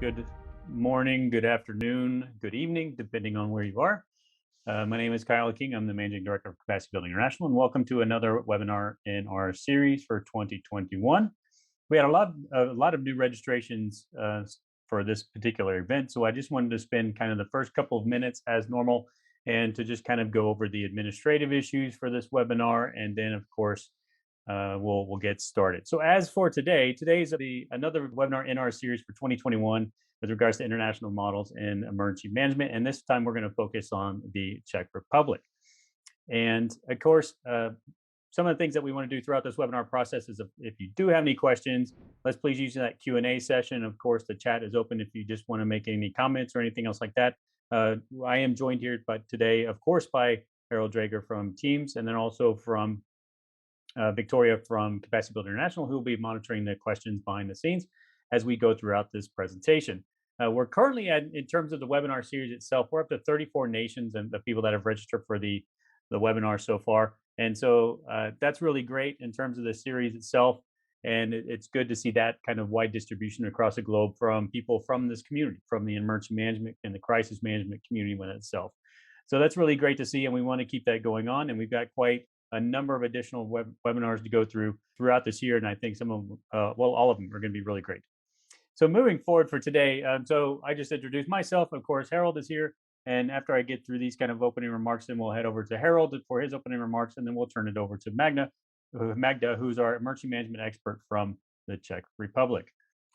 Good morning, good afternoon, good evening, depending on where you are. My name is Kyle King. I'm the Managing Director of Capacity Building International, and welcome to another webinar in our series for 2021. We had a lot of new registrations for this particular event, so I just wanted to spend kind of the first couple of minutes as normal and to just kind of go over the administrative issues for this webinar, and then of course we'll get started. So as for today is another webinar in our series for 2021 with regards to international models in emergency management, and this time we're going to focus on the Czech Republic. And of course, some of the things that we want to do throughout this webinar process is if you do have any questions, let's please use that Q&A session. Of course, the chat is open if you just want to make any comments or anything else like that. I am joined here today, of course, by Harold Drager from Teams, and then also from Victoria from Capacity Building International, who will be monitoring the questions behind the scenes as we go throughout this presentation. We're currently in terms of the webinar series itself, we're up to 34 nations and the people that have registered for the webinar so far. And so that's really great in terms of the series itself. And it's good to see that kind of wide distribution across the globe from people from this community, from the emergency management and the crisis management community within itself. So that's really great to see, and we want to keep that going on. And we've got quite a number of additional webinars to go throughout this year, and I think some of them, all of them are going to be really great. So moving forward for today, so I just introduced myself. Of course, Harold is here, and after I get through these kind of opening remarks, then we'll head over to Harold for his opening remarks, and then we'll turn it over to Magda, who's our emergency management expert from the Czech Republic.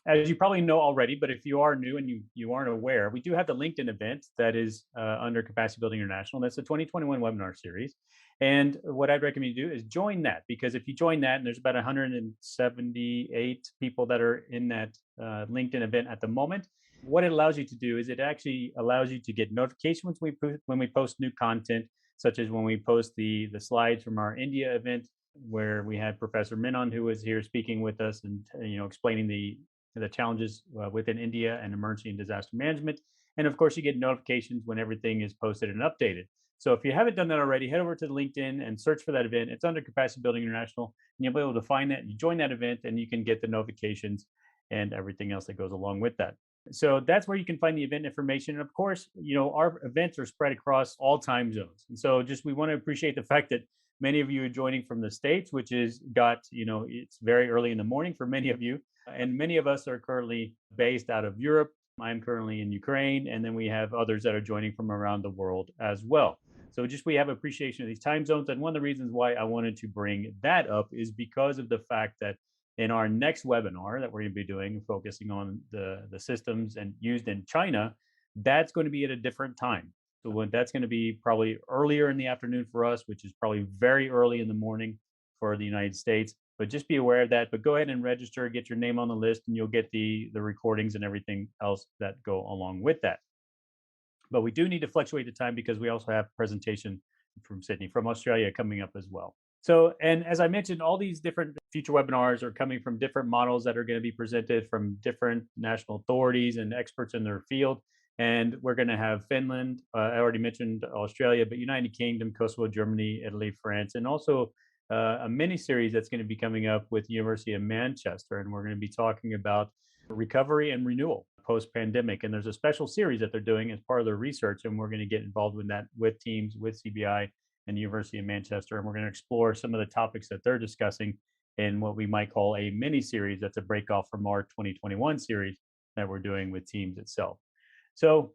As you probably know already, but if you are new and you aren't aware, we do have the LinkedIn event that is under Capacity Building International. That's the 2021 webinar series. And what I'd recommend you do is join that, because if you join that, and there's about 178 people that are in that LinkedIn event at the moment, what it allows you to do is it actually allows you to get notifications when we post new content, such as when we post the slides from our India event, where we had Professor Menon, who was here speaking with us and explaining the challenges within India and emergency and disaster management. And of course, you get notifications when everything is posted and updated. So if you haven't done that already, head over to LinkedIn and search for that event. It's under Capacity Building International, and you'll be able to find that. You join that event, and you can get the notifications and everything else that goes along with that. So that's where you can find the event information. And of course, our events are spread across all time zones. And so we want to appreciate the fact that many of you are joining from the States, which is it's very early in the morning for many of you. And many of us are currently based out of Europe. I'm currently in Ukraine, and then we have others that are joining from around the world as well. So we have appreciation of these time zones. And one of the reasons why I wanted to bring that up is because of the fact that in our next webinar that we're going to be doing, focusing on the systems and used in China, that's going to be at a different time. So that's going to be probably earlier in the afternoon for us, which is probably very early in the morning for the United States. But just be aware of that. But go ahead and register, get your name on the list, and you'll get the recordings and everything else that go along with that. But we do need to fluctuate the time because we also have presentation from Sydney, from Australia coming up as well. So, and as I mentioned, all these different future webinars are coming from different models that are going to be presented from different national authorities and experts in their field. And we're going to have Finland, I already mentioned Australia, but United Kingdom, Kosovo, Germany, Italy, France, and also a mini series that's going to be coming up with the University of Manchester. And we're going to be talking about recovery and renewal post-pandemic. And there's a special series that they're doing as part of their research, and we're going to get involved with that with Teams, with CBI and the University of Manchester. And we're going to explore some of the topics that they're discussing in what we might call a mini series that's a break off from our 2021 series that we're doing with Teams itself. So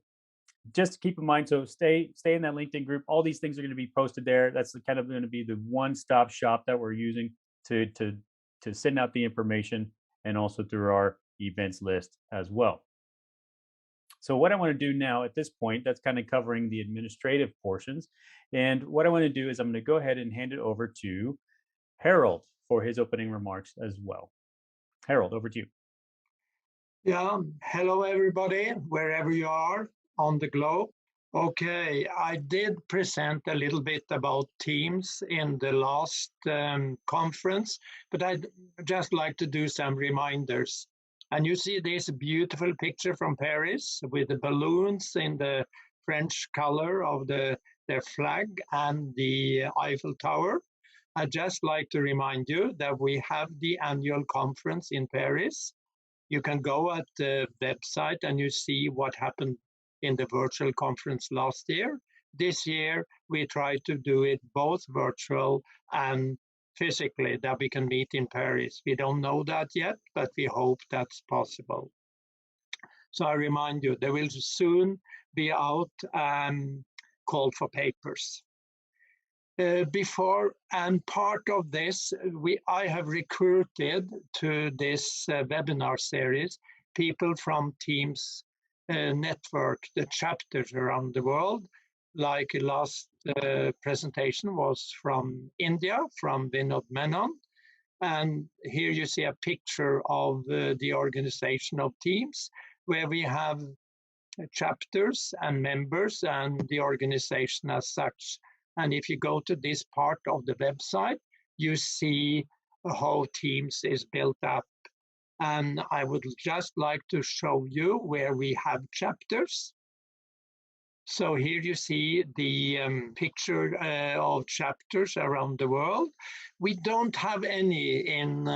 just keep in mind, so stay in that LinkedIn group. All these things are going to be posted there. That's kind of going to be the one-stop shop that we're using to send out the information, and also through our events list as well. So what I want to do now at this point, that's kind of covering the administrative portions. And what I want to do is I'm going to go ahead and hand it over to Harold for his opening remarks as well. Harold, over to you. Yeah, hello everybody, wherever you are on the globe. Okay, I did present a little bit about Teams in the last conference, but I'd just like to do some reminders. And you see this beautiful picture from Paris with the balloons in the French color of their flag and the Eiffel Tower. I'd just like to remind you that we have the annual conference in Paris You can go at the website and you see what happened in the virtual conference last year. This year, we try to do it both virtual and physically, that we can meet in Paris. We don't know that yet, but we hope that's possible. So I remind you, there will soon be out call for papers. Before and part of this, I have recruited to this webinar series people from Teams network, the chapters around the world. Like last presentation was from India, from Vinod Menon. And here you see a picture of the organization of Teams, where we have chapters and members and the organization as such. And if you go to this part of the website, you see how Teams is built up. And I would just like to show you where we have chapters. So here you see the picture of chapters around the world. We don't have any in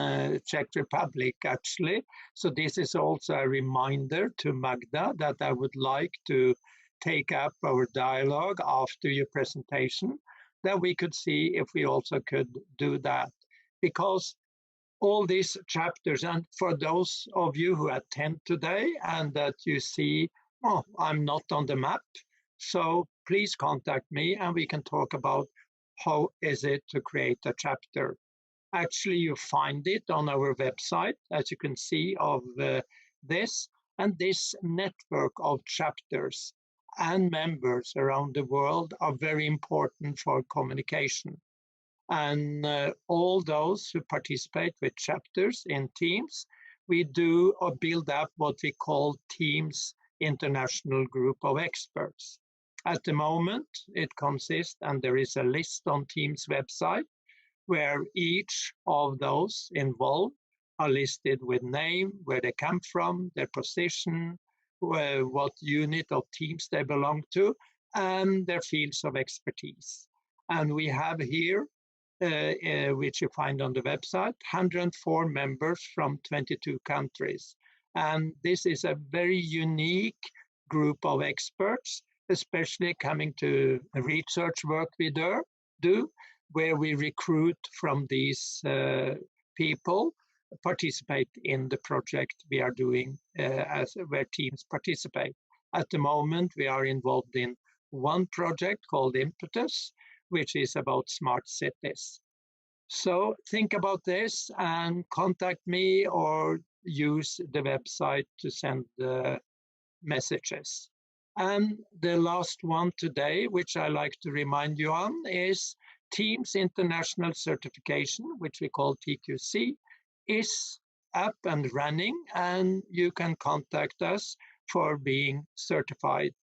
Czech Republic, actually. So this is also a reminder to Magda that I would like to take up our dialogue after your presentation, that we could see if we also could do that. Because all these chapters, and for those of you who attend today and that you see, oh, I'm not on the map, so please contact me and we can talk about how is it to create a chapter. Actually, you find it on our website, as you can see of this, and this network of chapters and members around the world are very important for communication. And all those who participate with chapters in Teams, we do or build up what we call Teams International Group of Experts. At the moment, it consists, and there is a list on Teams website, where each of those involved are listed with name, where they come from, their position, what unit of Teams they belong to, and their fields of expertise. And we have here, which you find on the website, 104 members from 22 countries. And this is a very unique group of experts, especially coming to research work we do, where we recruit from these people, participate in the project we are doing where Teams participate. At the moment, we are involved in one project called Impetus, which is about smart cities. So think about this and contact me or use the website to send the messages. And the last one today, which I like to remind you on, is Teams International Certification, which we call TQC, is up and running, and you can contact us for being certified.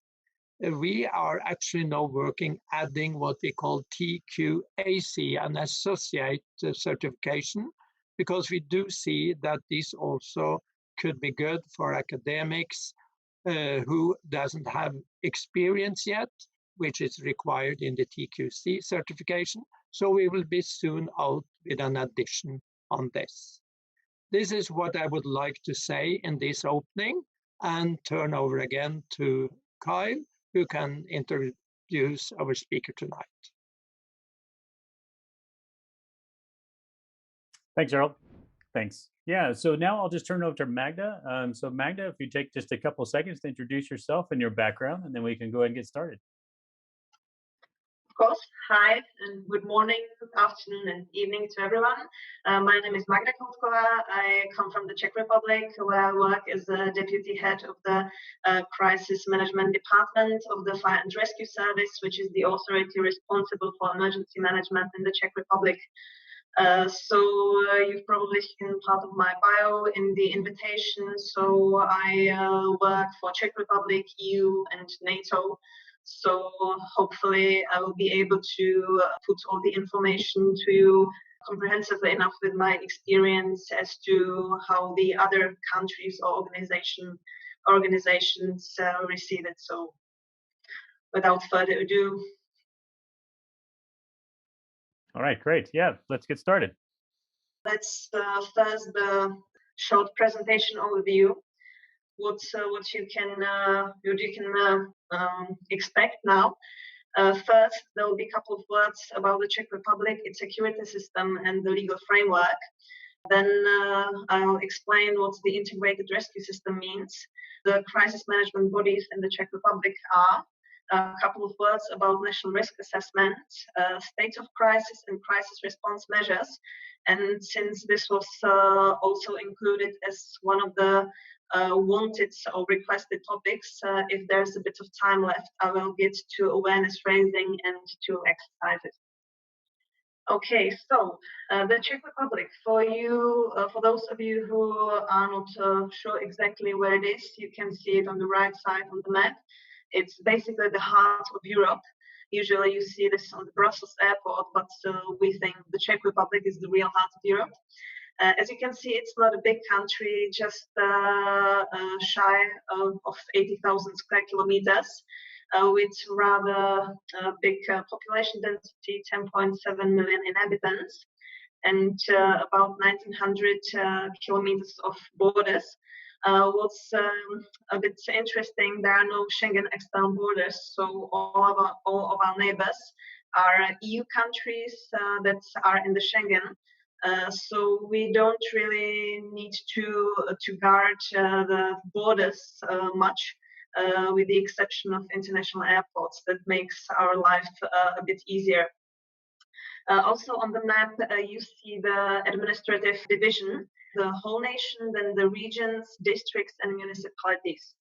We are actually now working, adding what we call TQAC, an associate certification, because we do see that this also could be good for academics who doesn't have experience yet, which is required in the TQC certification. So we will be soon out with an addition on this. This is what I would like to say in this opening, and turn over again to Kyle, who can introduce our speaker tonight. Thanks, Harold. Thanks. Yeah, so now I'll just turn it over to Magda. So Magda, if you take just a couple seconds to introduce yourself and your background, and then we can go ahead and get started. Of course. Hi, and good morning, afternoon, and evening to everyone. My name is Magda Koutková. I come from the Czech Republic, where I work as the deputy head of the crisis management department of the Fire and Rescue Service, which is the authority responsible for emergency management in the Czech Republic. So you've probably seen part of my bio in the invitation. So I work for Czech Republic, EU, and NATO. So hopefully I will be able to put all the information to you comprehensively enough with my experience as to how the other countries or organizations receive it. So without further ado. All right, great. Yeah, let's get started. Let's first the short presentation overview. What you can expect now. First, there will be a couple of words about the Czech Republic, its security system, and the legal framework. Then I'll explain what the integrated rescue system means, the crisis management bodies in the Czech Republic are, a couple of words about national risk assessment, state of crisis and crisis response measures. And since this was also included as one of the wanted or requested topics, if there's a bit of time left, I will get to awareness raising and to exercises. Okay, so the Czech Republic, for those of you who are not sure exactly where it is, you can see it on the right side on the map. It's basically the heart of Europe. Usually you see this on the Brussels airport, but we think the Czech Republic is the real heart of Europe. As you can see, it's not a big country, just shy of 80,000 square kilometers. With rather big population density, 10.7 million inhabitants, and about 1,900 kilometers of borders. What's a bit interesting, there are no Schengen external borders, so all of our neighbors are EU countries that are in the Schengen. So we don't really need to guard the borders much. With the exception of international airports, that makes our life a bit easier. Also on the map, you see the administrative division, the whole nation, then the regions, districts, and municipalities.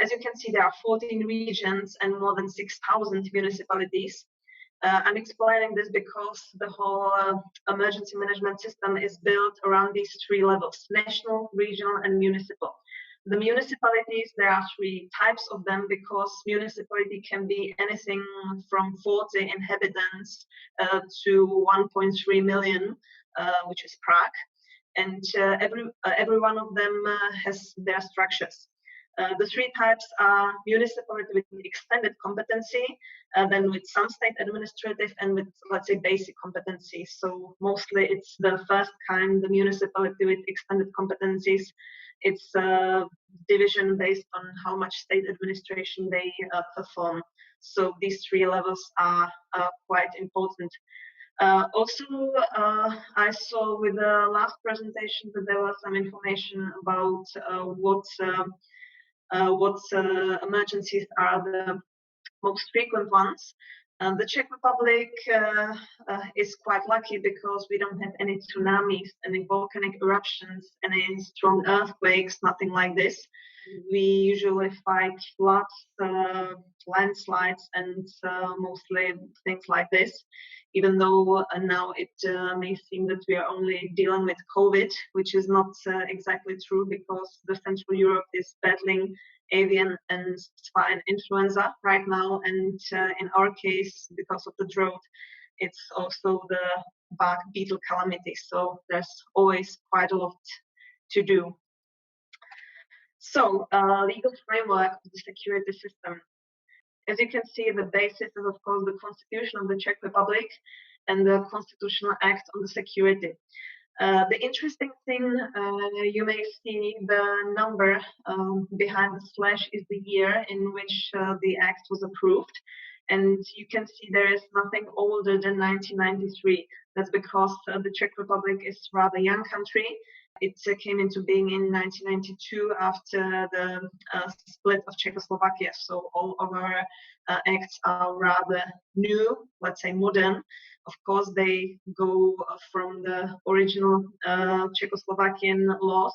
As you can see, there are 14 regions and more than 6,000 municipalities. I'm explaining this because the whole emergency management system is built around these three levels: national, regional, and municipal. The municipalities, there are three types of them because municipality can be anything from 40 inhabitants to 1.3 million, which is Prague. And every one of them has their structures. The three types are municipality with extended competency, then with some state administrative, and with, let's say, basic competency. So mostly it's the first kind, the municipality with extended competencies. It's a division based on how much state administration they perform. So these three levels are quite important. Also, I saw with the last presentation that there was some information about what emergencies are the most frequent ones. The Czech Republic is quite lucky because we don't have any tsunamis, any volcanic eruptions, any strong earthquakes, nothing like this. We usually fight floods, landslides, and mostly things like this, even though now it may seem that we are only dealing with COVID, which is not exactly true because the Central Europe is battling avian and swine influenza right now, and in our case, because of the drought, it's also the bug beetle calamity. So there's always quite a lot to do. So legal framework of the security system. As you can see, the basis is of course the Constitution of the Czech Republic and the Constitutional Act on the Security. The interesting thing, you may see the number behind the slash is the year in which the act was approved. And you can see there is nothing older than 1993. That's because the Czech Republic is a rather young country. It came into being in 1992 after the split of Czechoslovakia. So all of our acts are rather new, let's say modern. Of course, they go from the original Czechoslovakian laws,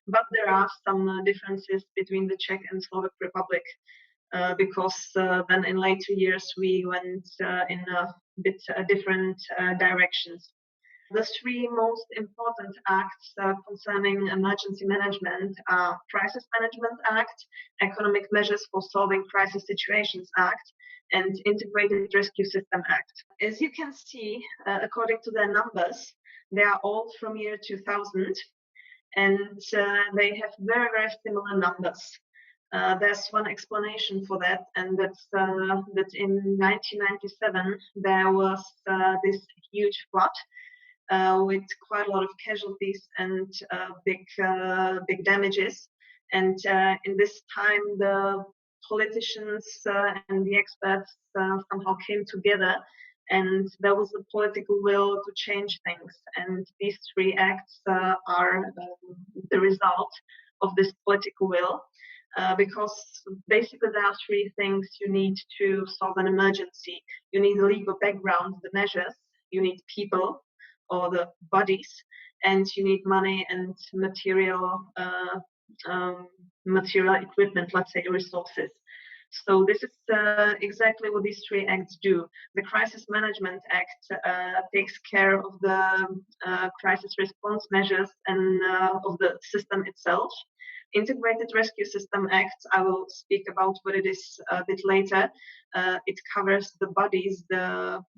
but there are some differences between the Czech and Slovak Republic because then in later years we went in a bit different directions. The three most important acts concerning emergency management are Crisis Management Act, Economic Measures for Solving Crisis Situations Act, and Integrated Rescue System Act. As you can see, according to their numbers, they are all from year 2000, and they have very, very similar numbers. There's one explanation for that, and that's that in 1997 there was this huge flood. with quite a lot of casualties and big damages. And in this time, the politicians and the experts somehow came together, and there was a political will to change things. And these three acts are the result of this political will, because basically there are three things you need to solve an emergency. You need the legal background, the measures, you need people or the bodies, and you need money and material equipment, let's say resources. So this is exactly what these three acts do. The Crisis Management Act takes care of the crisis response measures and of the system itself. Integrated Rescue System Act, I will speak about what it is a bit later. It covers the bodies,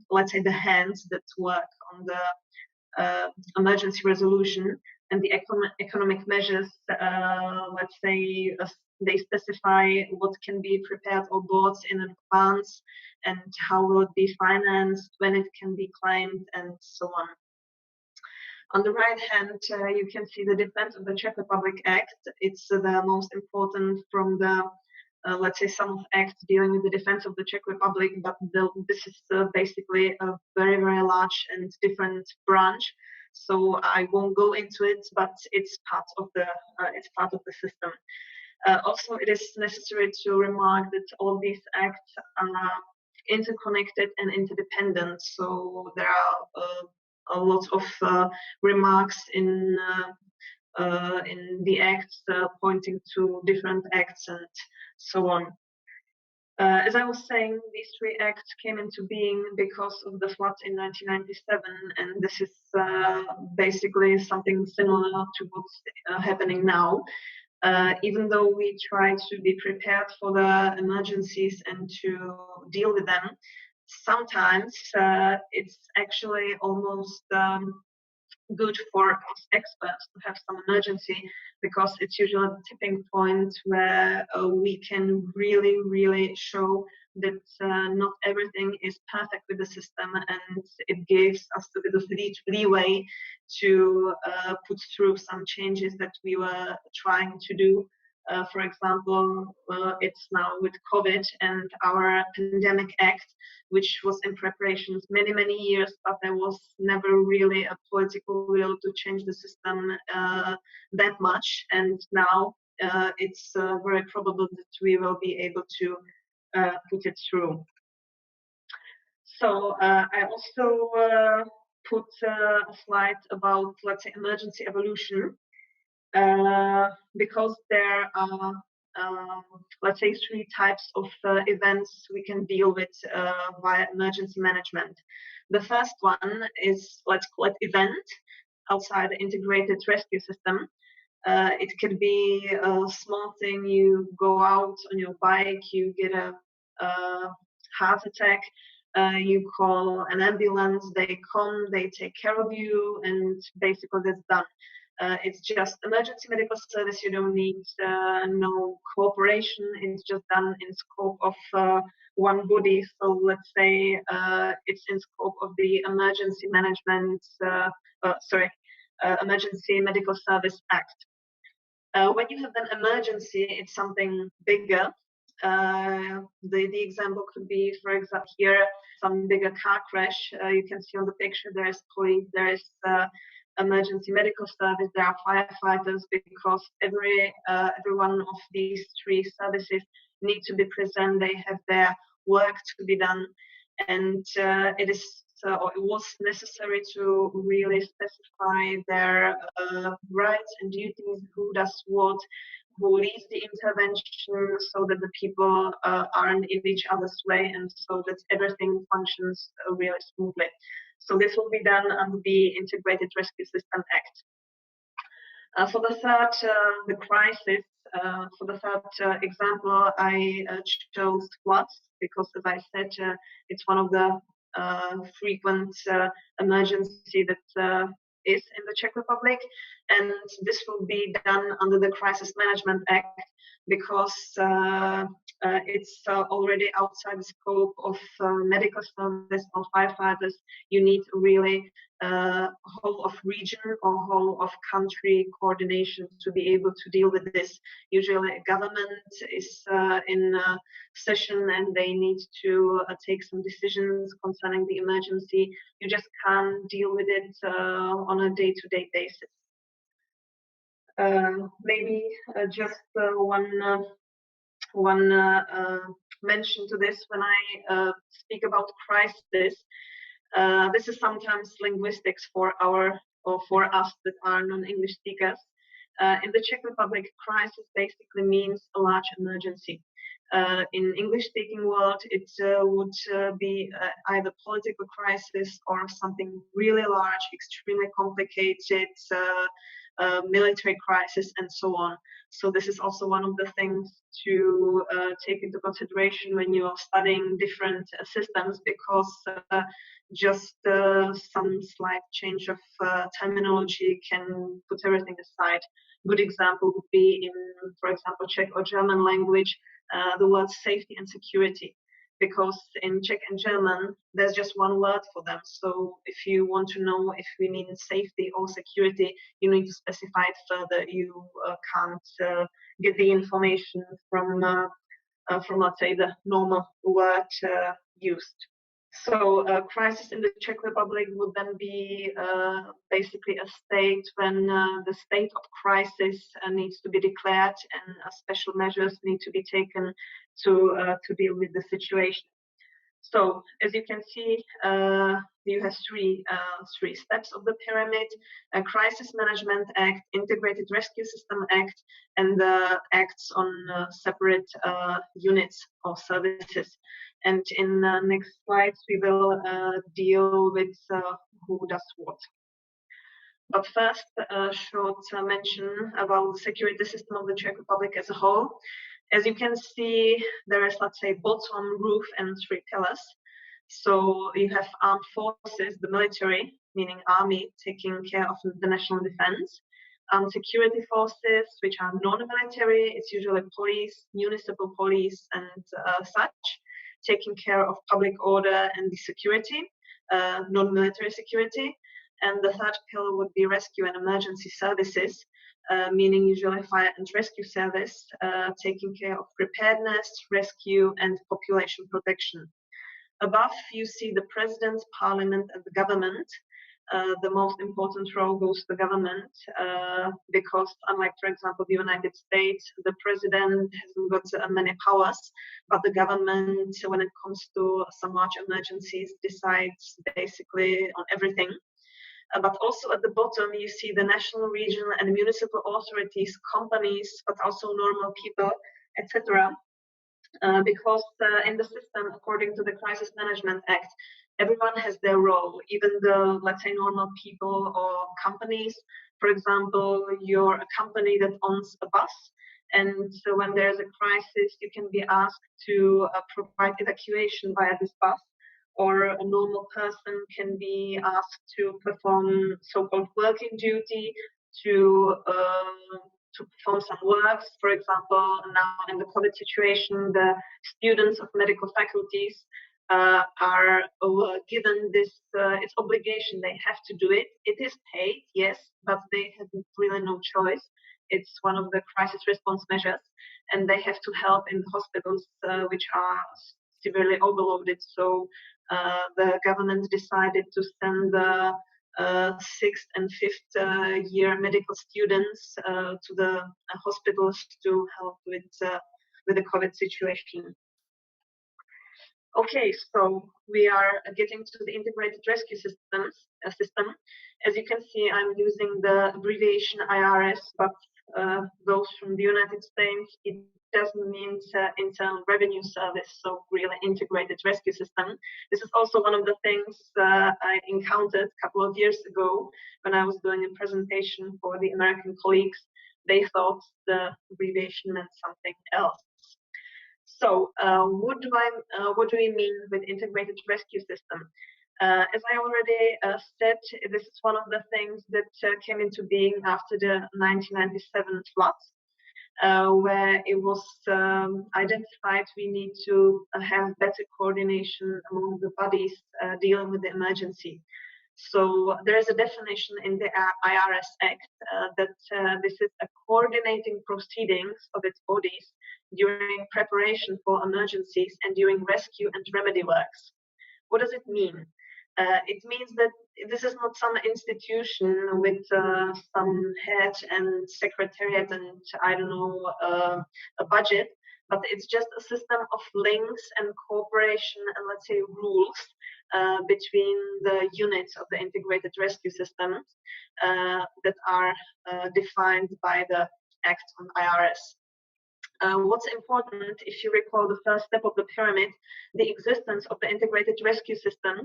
let's say the hands that work on the emergency resolution, and the economic measures, let's say they specify what can be prepared or bought in advance and how will it be financed, when it can be claimed, and so on. On the right hand, you can see the Defense of the Czech Republic Act. It's the most important from the, let's say, some of acts dealing with the defense of the Czech Republic, but this is basically a very, very large and different branch. So I won't go into it, but it's part of the system. Also, it is necessary to remark that all these acts are interconnected and interdependent. So there are a lot of remarks in the acts pointing to different acts and so on. As I was saying, these three acts came into being because of the floods in 1997, and this is basically something similar to what's happening now. Even though we try to be prepared for the emergencies and to deal with them, sometimes it's actually almost good for us experts to have some emergency, because it's usually a tipping point where we can really show that not everything is perfect with the system, and it gives us a bit of leeway to put through some changes that we were trying to do. For example, it's now with COVID and our Pandemic Act, which was in preparations many years, but there was never really a political will to change the system that much. And now it's very probable that we will be able to put it through. So I also put a slide about, let's say, emergency evolution. Because there are, let's say, three types of events we can deal with via emergency management. The first one is, let's call it event outside the integrated rescue system. It could be a small thing, you go out on your bike, you get a heart attack, you call an ambulance, they come, they take care of you, and basically that's done. It's just emergency medical service. You don't need no cooperation. It's just done in scope of one body. So let's say it's in scope of the Emergency Management, Emergency Medical Service Act. When you have an emergency, it's something bigger. The example could be, for example, here, some bigger car crash. You can see on the picture there is police, there is emergency medical service, there are firefighters, because every one of these three services need to be present. They have their work to be done, and it was necessary to really specify their rights and duties, who does what, who leads the intervention, so that the people aren't in each other's way, and so that everything functions really smoothly. So this will be done under the Integrated Rescue System Act. For the third, the crisis, for the third example, I chose floods, because, as I said, it's one of the frequent emergency that is in the Czech Republic, and this will be done under the Crisis Management Act, because it's already outside the scope of medical service or firefighters. You need really whole of region or whole of country coordination to be able to deal with this. Usually a government is in session and they need to take some decisions concerning the emergency. You just can't deal with it on a day-to-day basis. Maybe just one mention to this when I speak about crisis. This is sometimes linguistics for us that are non-English speakers. In the Czech Republic, crisis basically means a large emergency. In English-speaking world, it would be either political crisis or something really large, extremely complicated, military crisis, and so on. So this is also one of the things to take into consideration when you are studying different systems, because just some slight change of terminology can put everything aside. Good example would be in, for example, Czech or German language, the word safety and security, because in Czech and German, there's just one word for them. So if you want to know if we mean safety or security, you need to specify it further. You can't get the information from let's say, the normal word used. So crisis in the Czech Republic would then be basically a state when the state of crisis needs to be declared and special measures need to be taken to deal with the situation. So as you can see, you have three steps of the pyramid: a Crisis Management Act, Integrated Rescue System Act, and the acts on separate units or services. And in the next slides, we will deal with who does what. But first, a short mention about the security system of the Czech Republic as a whole. As you can see, there is, let's say, bottom, roof, and three pillars. So you have armed forces, the military, meaning army, taking care of the national defense. Security forces, which are non-military, it's usually police, municipal police, and such, taking care of public order and the security, non-military security. And the third pillar would be rescue and emergency services, meaning usually fire and rescue service, taking care of preparedness, rescue, and population protection. Above, you see the president, parliament, and the government. The most important role goes to the government because, unlike, for example, the United States, the president hasn't got many powers, but the government, when it comes to some large emergencies, decides basically on everything. But also at the bottom, you see the national, regional, and municipal authorities, companies, but also normal people, etc. Because in the system, according to the Crisis Management Act, everyone has their role, even the, let's say, normal people or companies. For example, you're a company that owns a bus, and so when there's a crisis, you can be asked to provide evacuation via this bus. Or a normal person can be asked to perform so-called working duty, to perform some works. For example, now in the COVID situation, the students of medical faculties are given this, it's obligation, they have to do it. It is paid, yes, but they have really no choice. It's one of the crisis response measures, and they have to help in the hospitals which are severely overloaded. So the government decided to send the 6th and 5th year medical students to the hospitals to help with the COVID situation. Okay, so we are getting to the integrated rescue system. As you can see, I'm using the abbreviation IRS, but those from the United States, it doesn't mean Internal Revenue Service, so really integrated rescue system. This is also one of the things I encountered a couple of years ago when I was doing a presentation for the American colleagues. They thought the abbreviation meant something else. So what do we mean with integrated rescue system? As I already said, this is one of the things that came into being after the 1997 floods. where it was identified we need to have better coordination among the bodies dealing with the emergency. So there is a definition in the IRS Act that this is a coordinating proceedings of its bodies during preparation for emergencies and during rescue and remedy works. What does it mean? It means that this is not some institution with some head and secretariat and, I don't know, a budget, but it's just a system of links and cooperation and, let's say, rules between the units of the integrated rescue systems that are defined by the Act on IRS. What's important, if you recall the first step of the pyramid, the existence of the integrated rescue system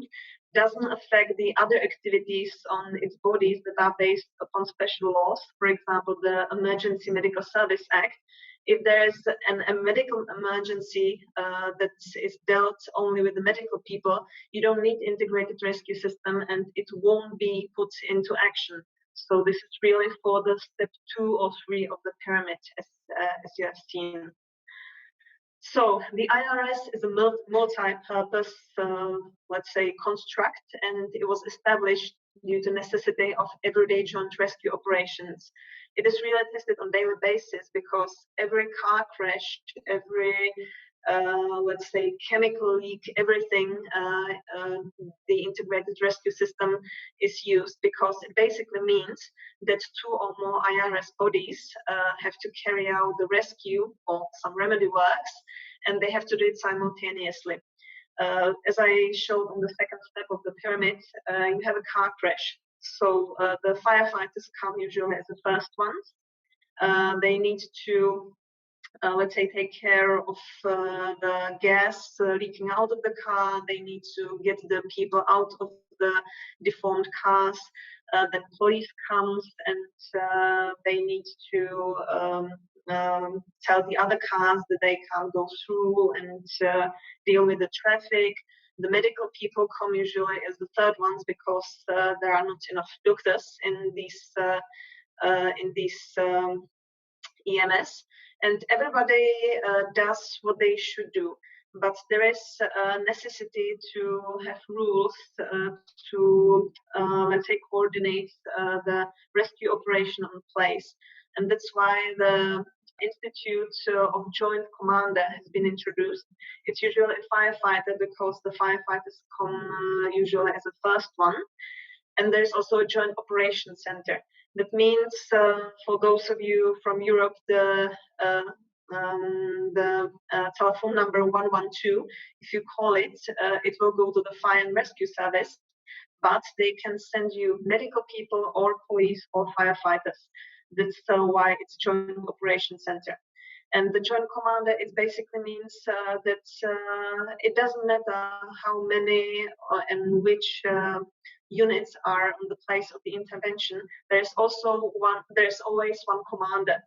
doesn't affect the other activities on its bodies that are based upon special laws. For example, the Emergency Medical Service Act. If there's a medical emergency that is dealt only with the medical people, you don't need integrated rescue system and it won't be put into action. So this is really for the step 2 or 3 of the pyramid, as you have seen. So the IRS is a multi-purpose, let's say, construct, and it was established due to necessity of everyday joint rescue operations. It is really tested on daily basis because every car crash, every let's say chemical leak, everything, the integrated rescue system is used, because it basically means that 2 or more IRS bodies have to carry out the rescue or some remedy works, and they have to do it simultaneously. As I showed on the second step of the pyramid, you have a car crash. So the firefighters come usually as the first ones. They need to let's say, take care of the gas leaking out of the car. They need to get the people out of the deformed cars. Then police comes and they need to tell the other cars that they can't go through and deal with the traffic. The medical people come usually as the third ones because there are not enough doctors in these EMS. And everybody does what they should do, but there is a necessity to have rules to, let's say, coordinate the rescue operation on place. And that's why the Institute of Joint Commander has been introduced. It's usually a firefighter because the firefighters come usually as the first one. And there's also a Joint Operations Center. That means, for those of you from Europe, the telephone number 112, if you call it, it will go to the fire and rescue service, but they can send you medical people or police or firefighters. That's why it's Joint Operations Center. And the Joint Commander, it basically means that it doesn't matter how many and which units are on the place of the intervention. There's always one commander,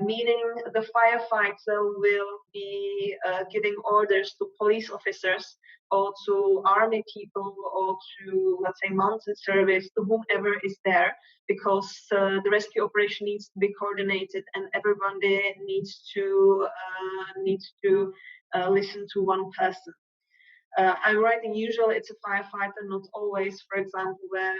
meaning the firefighter will be giving orders to police officers or to army people or to, let's say, mountain service, to whomever is there, because the rescue operation needs to be coordinated and everybody needs to listen to one person. I'm writing usually it's a firefighter, not always. For example, where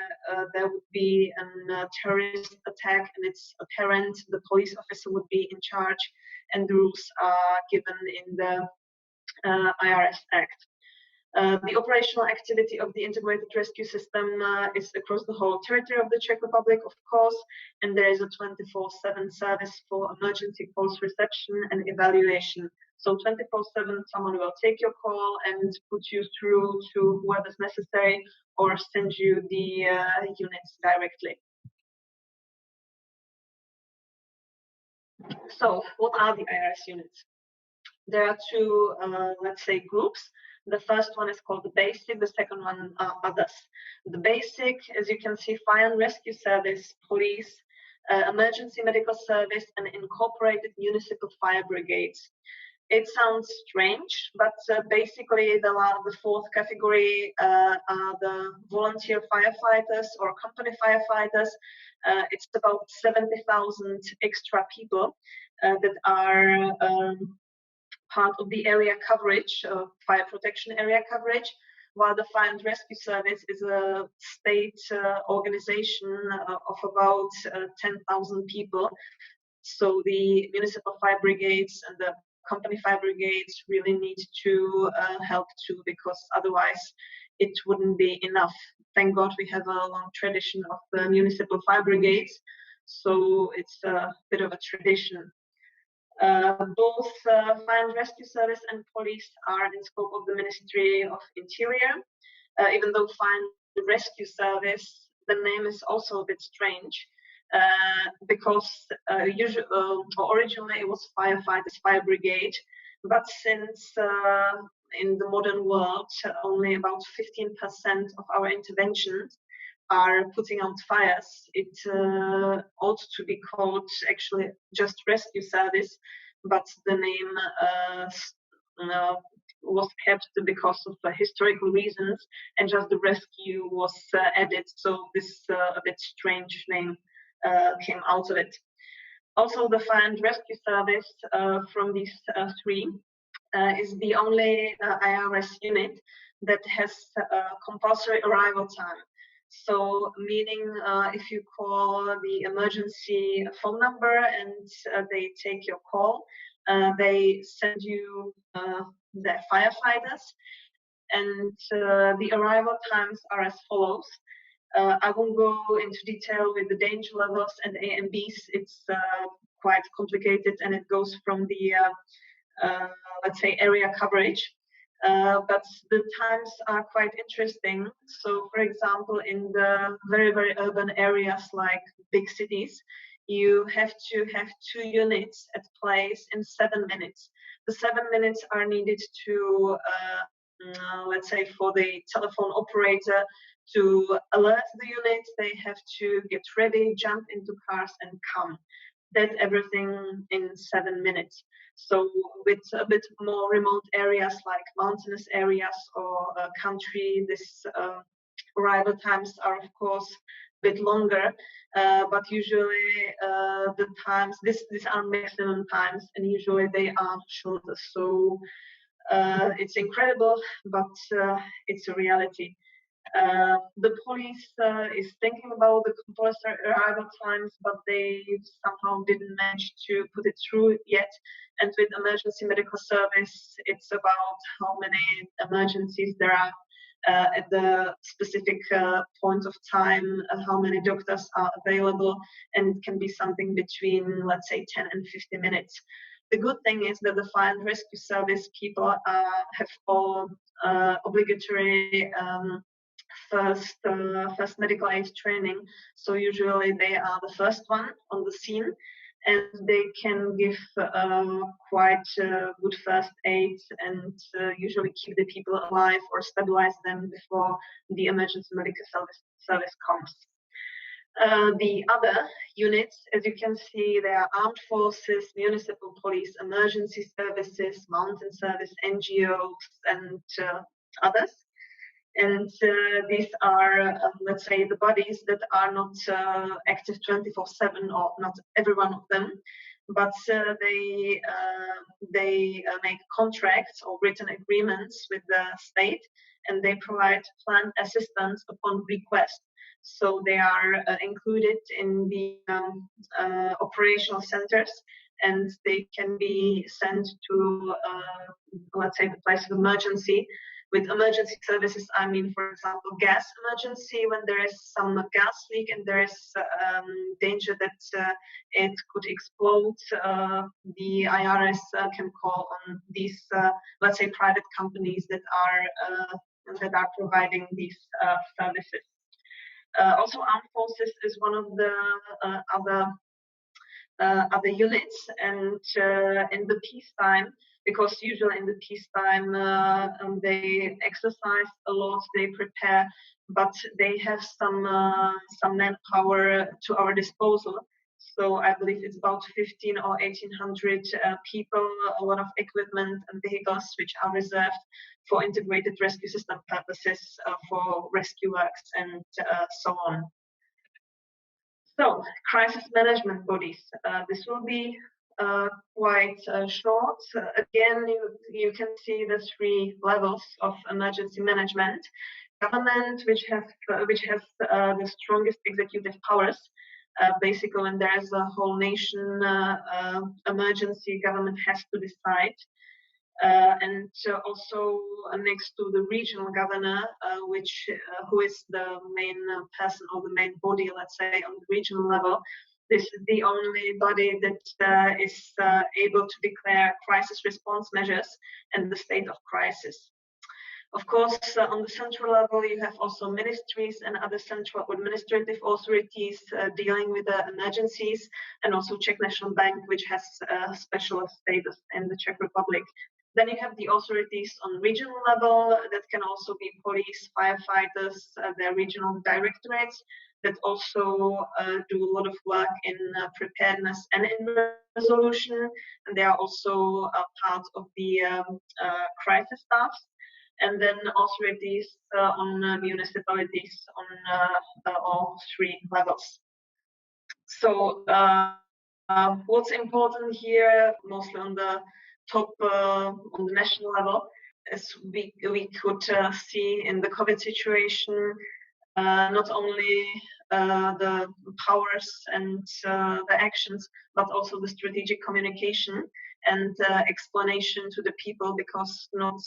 there would be a terrorist attack and it's apparent, the police officer would be in charge, and the rules are given in the IRS Act. The operational activity of the integrated rescue system is across the whole territory of the Czech Republic, of course, and there is a 24/7 service for emergency calls reception and evaluation. So 24/7, someone will take your call and put you through to whoever's necessary or send you the units directly. So what are the IRS units? There are 2, let's say, groups. The first one is called the basic, the second one are others. The basic, as you can see, fire and rescue service, police, emergency medical service, and incorporated municipal fire brigades. It sounds strange, but basically the fourth category are the volunteer firefighters or company firefighters. It's about 70,000 extra people that are part of the area coverage, fire protection area coverage, while the Fire and Rescue Service is a state organization of about 10,000 people. So the municipal fire brigades and the company fire brigades really need to help too, because otherwise it wouldn't be enough. Thank God we have a long tradition of the municipal fire brigades, so it's a bit of a tradition. Both Fire and Rescue Service and police are in scope of the Ministry of Interior. Even though Fire and Rescue Service, the name is also a bit strange, because originally it was firefighters, fire brigade, but since in the modern world only about 15% of our interventions are putting out fires, it ought to be called actually just rescue service, but the name was kept because of historical reasons, and just the rescue was added, so this a bit strange name came out of it. Also, the Fire and Rescue Service from these three is the only IRS unit that has compulsory arrival time. So meaning if you call the emergency phone number and they take your call, they send you their firefighters, and the arrival times are as follows. I won't go into detail with the danger levels and A and Bs. It's quite complicated, and it goes from the let's say area coverage. But the times are quite interesting. So, for example, in the very, very urban areas like big cities, you have to have 2 units at place in 7 minutes. The 7 minutes are needed to, let's say, for the telephone operator to alert the unit. They have to get ready, jump into cars, and come. That everything in 7 minutes. So with a bit more remote areas like mountainous areas or country, this arrival times are of course a bit longer, but usually the times, these are maximum times, and usually they are shorter. So it's incredible, but it's a reality. The police is thinking about the compulsory arrival times, but they somehow didn't manage to put it through yet. And with emergency medical service, it's about how many emergencies there are at the specific point of time, how many doctors are available, and it can be something between, let's say, 10 and 50 minutes. The good thing is that the Fire and Rescue Service people have all obligatory first medical aid training, so usually they are the first one on the scene, and they can give quite good first aid and usually keep the people alive or stabilize them before the emergency medical service comes. The other units, as you can see, there are armed forces, municipal police, emergency services, mountain service, NGOs, and others. And these are, let's say, the bodies that are not active 24/7, or not every one of them, but they make contracts or written agreements with the state, and they provide planned assistance upon request. So they are included in the operational centers, and they can be sent to, let's say, the place of emergency. With emergency services, I mean, for example, gas emergency, when there is some gas leak and there is danger that it could explode, the IRS can call on these, let's say, private companies that are providing these services. Also, armed forces is one of the other units, and in the peacetime, because usually in the peacetime they exercise a lot, they prepare, but they have some manpower to our disposal. So I believe it's about 15 or 1800 people, a lot of equipment and vehicles which are reserved for integrated rescue system purposes, for rescue works and so on. So, crisis management bodies. This will be quite short. Again, you can see the three levels of emergency management. Government, which has the strongest executive powers. Basically, when there's a whole nation emergency, government has to decide. And also next to the regional governor, who is the main person or the main body, let's say, on the regional level. This is the only body that is able to declare crisis response measures and the state of crisis. Of course, on the central level, you have also ministries and other central administrative authorities dealing with the emergencies, and also Czech National Bank, which has a special status in the Czech Republic. Then you have the authorities on regional level that can also be police, firefighters, their regional directorates that also do a lot of work in preparedness and in resolution, and they are also part of the crisis staffs. And then authorities on municipalities on all three levels. So what's important here, mostly on the top, on the national level, as we could see in the COVID situation, not only the powers and the actions, but also the strategic communication and explanation to the people, because not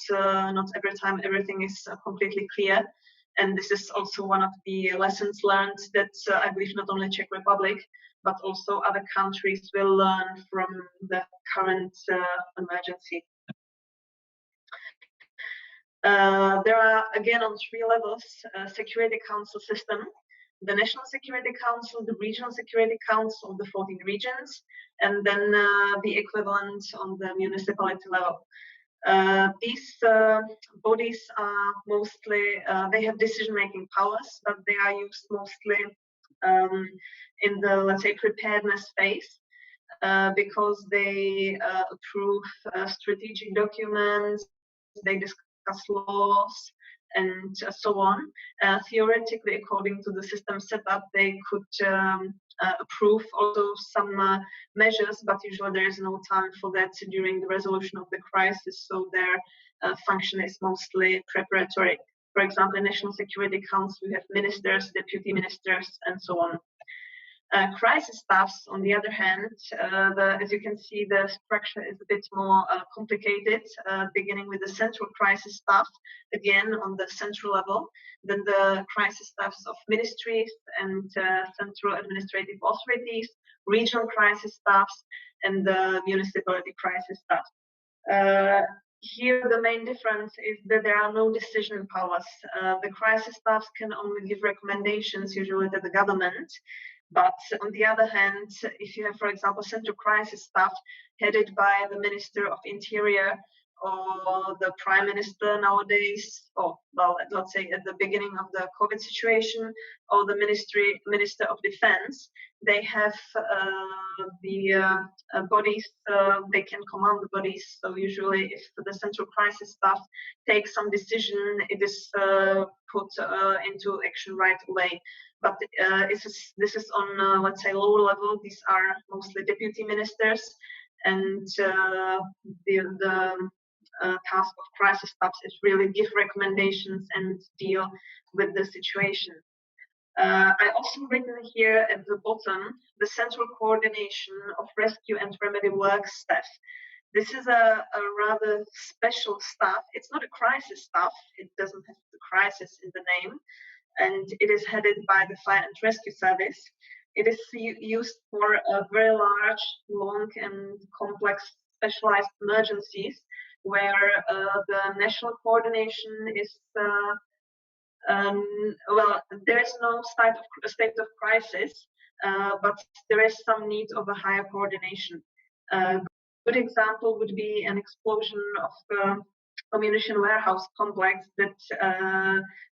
every time everything is completely clear. And this is also one of the lessons learned that I believe not only Czech Republic, but also other countries will learn from the current emergency. There are, again, on three levels, Security Council system, the National Security Council, the Regional Security Council of the 14 regions, and then the equivalent on the municipality level. These bodies are mostly, they have decision-making powers, but they are used mostly in the, let's say, preparedness phase, because they approve strategic documents, they discuss laws, and so on. Theoretically, according to the system setup, they could approve also some measures, but usually there is no time for that during the resolution of the crisis, so their function is mostly preparatory. For example, in National Security Council, we have ministers, deputy ministers, and so on. Crisis staffs, on the other hand, as you can see, the structure is a bit more complicated, beginning with the central crisis staff, again on the central level, then the crisis staffs of ministries and central administrative authorities, regional crisis staffs, and the municipality crisis staff. Here, the main difference is that there are no decision powers. The crisis staffs can only give recommendations, usually to the government. But on the other hand, if you have, for example, central crisis staff headed by the Minister of Interior or the Prime Minister nowadays, or well, let's say at the beginning of the COVID situation, or the Minister of Defense, they have the bodies, they can command the bodies. So usually if the central crisis staff takes some decision, it is put into action right away. But this is on, let's say, lower level. These are mostly deputy ministers, and the task of crisis staffs is really give recommendations and deal with the situation. I also written here at the bottom the central coordination of rescue and remedy work staff. This is a rather special staff. It's not a crisis staff. It doesn't have the crisis in the name. And it is headed by the Fire and Rescue Service. It is used for very large, long, and complex specialized emergencies, where the national coordination is, well, there is no state of crisis, but there is some need of a higher coordination. A good example would be an explosion of the ammunition warehouse complex that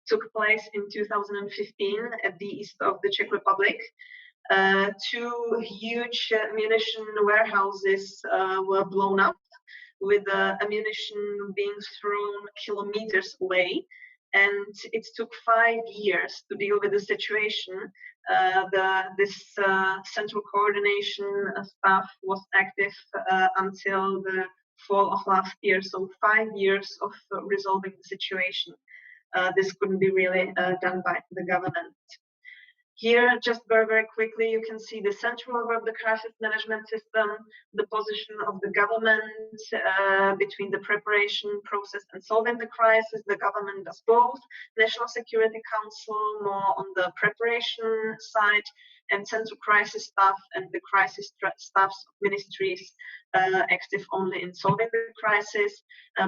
took place in 2015 at the east of the Czech Republic. Two huge ammunition warehouses were blown up, with ammunition being thrown kilometers away. And it took 5 years to deal with the situation. This central coordination staff was active until the fall of last year, so 5 years of resolving the situation. This couldn't be really done by the government. Here, just very, very quickly, you can see the central of the crisis management system, the position of the government between the preparation process and solving the crisis. The government does both. National Security Council more on the preparation side, and central crisis staff and the crisis staffs of ministries active only in solving the crisis.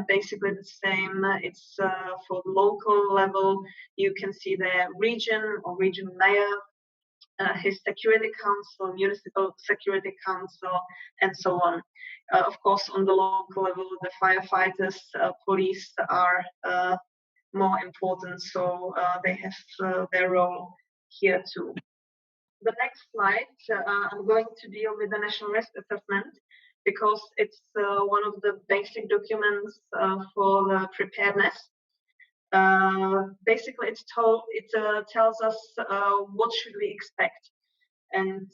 Basically the same, it's for the local level. You can see the region or region mayor, his security council, municipal security council, and so on. Of course, on the local level, the firefighters, police are more important, so they have their role here too. The next slide, I'm going to deal with the national risk assessment, because it's one of the basic documents for the preparedness. Basically, it tells us what should we expect, and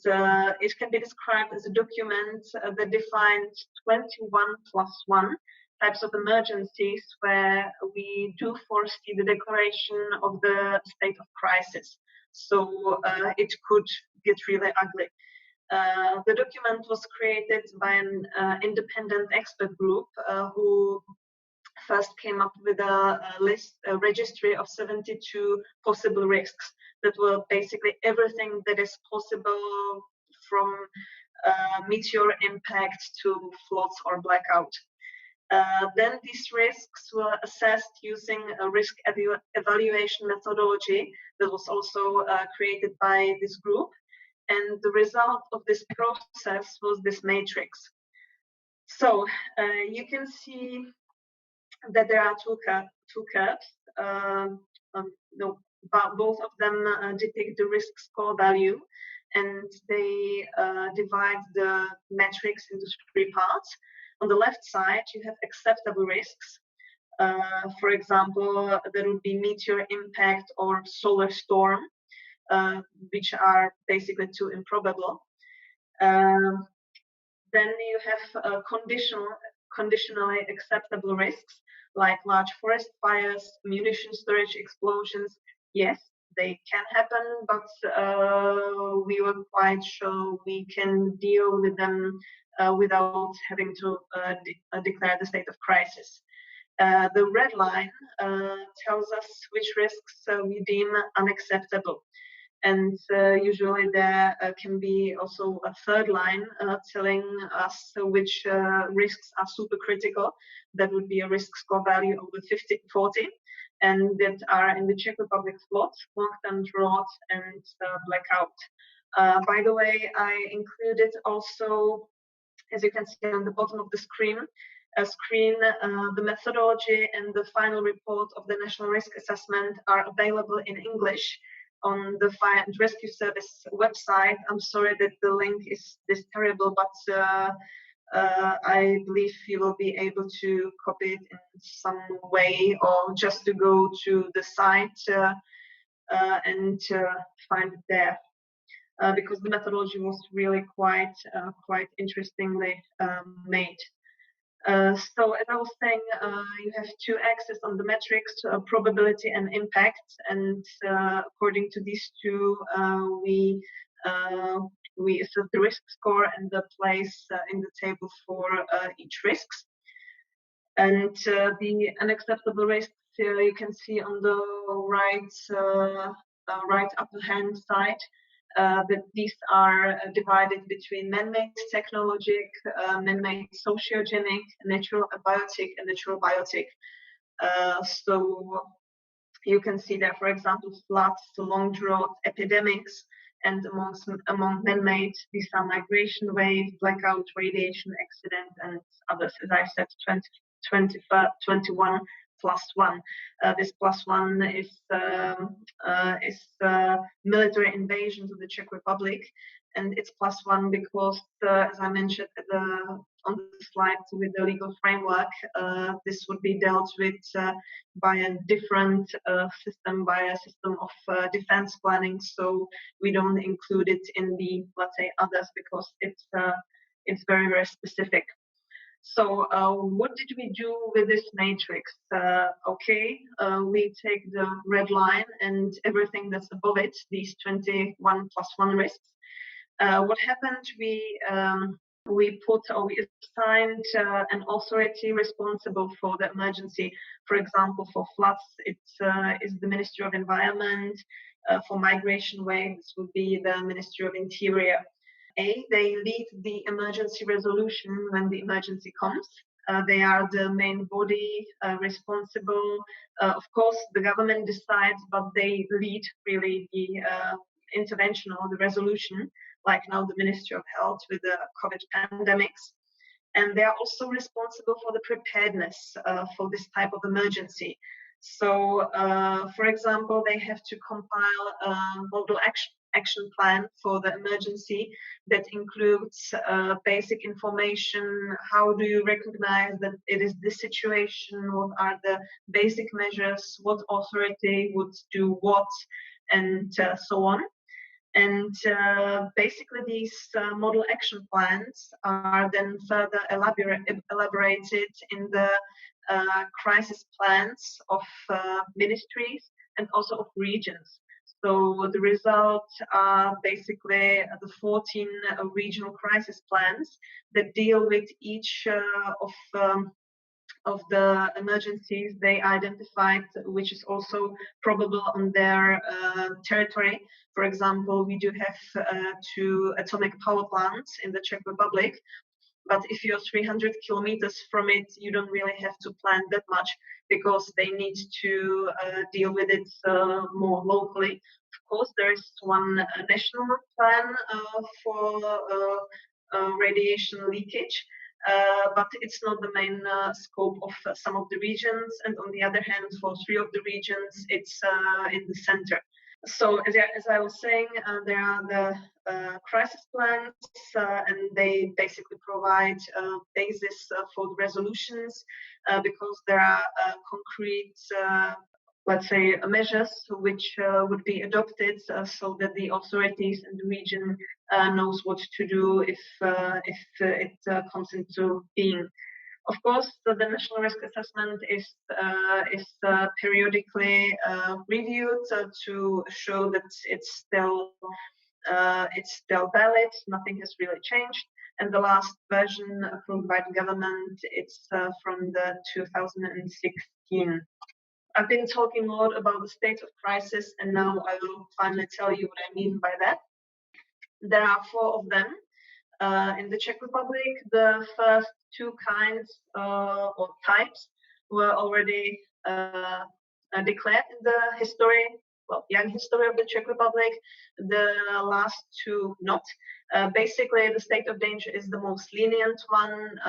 it can be described as a document that defines 21+1 types of emergencies where we do foresee the declaration of the state of crisis. So it could get really ugly. The document was created by an independent expert group who first came up with a registry of 72 possible risks that were basically everything that is possible, from meteor impact to floods or blackout. Then these risks were assessed using a risk evaluation methodology that was also created by this group. And the result of this process was this matrix. So you can see that there are two curves. Both of them depict the risk score value, and they divide the metrics into 3 parts. On the left side, you have acceptable risks. For example, there would be meteor impact or solar storm, which are basically too improbable. Then you have conditionally acceptable risks, like large forest fires, munition storage explosions. Yes, they can happen, but we were quite sure we can deal with them without having to declare the state of crisis. The red line tells us which risks we deem unacceptable. And usually there can be also a third line telling us which risks are supercritical. That would be a risk score value over 40, and that are in the Czech Republic floods, long-term drought, and blackout. By the way, I included also, as you can see on the bottom of the screen, the methodology and the final report of the National Risk Assessment are available in English on the Fire and Rescue Service website. I'm sorry that the link is this terrible, but I believe you will be able to copy it in some way, or just to go to the site and find it there, because the methodology was really quite interestingly made. So as I was saying, you have 2 axes on the metrics, probability and impact, and according to these 2, we assess the risk score and the place in the table for each risks. And the unacceptable risks you can see on the right upper hand side. That these are divided between man-made technologic, man-made sociogenic, natural abiotic, and natural biotic. So you can see that, for example, floods, long drought, epidemics, and among man-made, these are migration wave, blackout, radiation, accident, and others. As I said, 21 +1. This +1 is military invasion to the Czech Republic, and it's +1 because, as I mentioned on the slide, with the legal framework, this would be dealt with by a different system, by a system of defense planning. So we don't include it in the, let's say, others, because it's very, very specific. So what did we do with this matrix? We take the red line and everything that's above it, these 21 + 1 risks. What happened? We assigned an authority responsible for the emergency. For example, for floods, it is the Ministry of Environment. For migration waves, would be the Ministry of Interior. They lead the emergency resolution when the emergency comes. They are the main body responsible. Of course, the government decides, but they lead really the intervention or the resolution, like now the Ministry of Health with the COVID pandemics. And they are also responsible for the preparedness for this type of emergency. So, for example, they have to compile a model action plan for the emergency that includes basic information. How do you recognize that it is this situation? What are the basic measures? What authority would do what? And so on. And basically, these model action plans are then further elaborated in the crisis plans of ministries and also of regions. So the results are basically the 14 regional crisis plans that deal with each of the emergencies they identified, which is also probable on their territory. For example, we do have 2 atomic power plants in the Czech Republic, but if you're 300 kilometers from it, you don't really have to plan that much, because they need to deal with it more locally. Of course, there is one national plan for radiation leakage, but it's not the main scope of some of the regions. And on the other hand, for 3 of the regions, it's in the center. So as I was saying, there are the crisis plans, and they basically provide basis for the resolutions, because there are concrete, let's say, measures which would be adopted so that the authorities in the region knows what to do if it comes into being. Of course, the national risk assessment is periodically reviewed to show that it's still valid. Nothing has really changed. And the last version approved by the government, it's from the 2016. I've been talking a lot about the state of crisis, and now I will finally tell you what I mean by that. There are 4 of them. In the Czech Republic, the first 2 kinds or types were already declared in the young history of the Czech Republic. The last 2 not. Basically, the state of danger is the most lenient one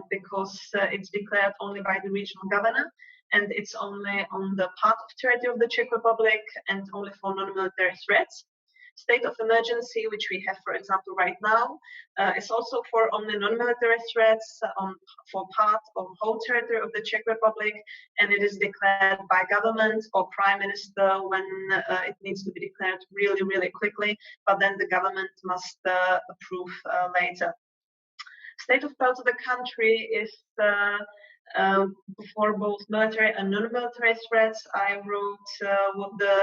because it's declared only by the regional governor, and it's only on the part of territory of the Czech Republic and only for non-military threats. State of emergency, which we have, for example, right now, is also for only non-military threats for part of whole territory of the Czech Republic, and it is declared by government or prime minister when it needs to be declared really, really quickly, but then the government must approve later. State of peril to the country is for both military and non-military threats. I wrote what the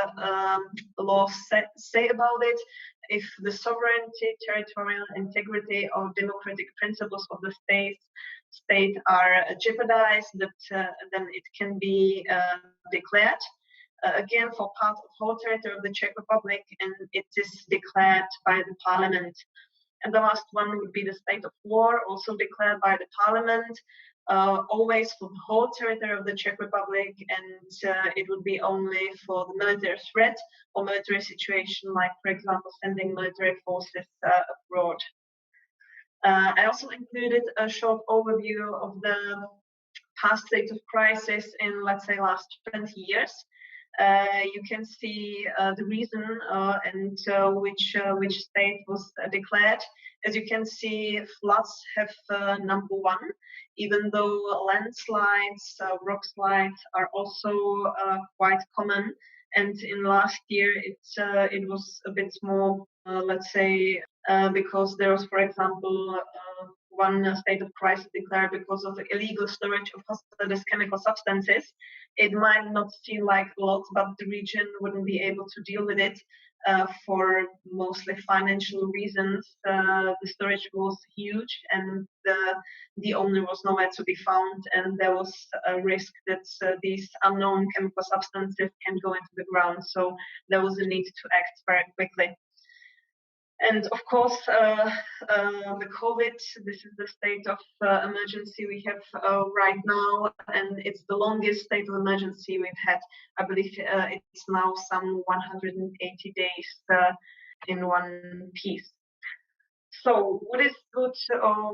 laws say about it. If the sovereignty, territorial integrity, or democratic principles of the state are jeopardized, then it can be declared. Again, for part of whole territory of the Czech Republic, and it is declared by the parliament. And the last one would be the state of war, also declared by the parliament. Always for the whole territory of the Czech Republic, and it would be only for the military threat or military situation, like, for example, sending military forces abroad. I also included a short overview of the past state of crisis in, let's say, last 20 years. You can see the reason and which state was declared. As you can see, floods have number one, even though landslides, rock slides are also quite common. And in last year, it was a bit more, let's say, because there was, for example, one state of crisis declared because of the illegal storage of hazardous chemical substances. It might not seem like a lot, but the region wouldn't be able to deal with it for mostly financial reasons. The storage was huge, and the owner was nowhere to be found, and there was a risk that these unknown chemical substances can go into the ground. So there was a need to act very quickly. And of course, the COVID, this is the state of emergency we have right now, and it's the longest state of emergency we've had. I believe it's now some 180 days in one piece. So what is good,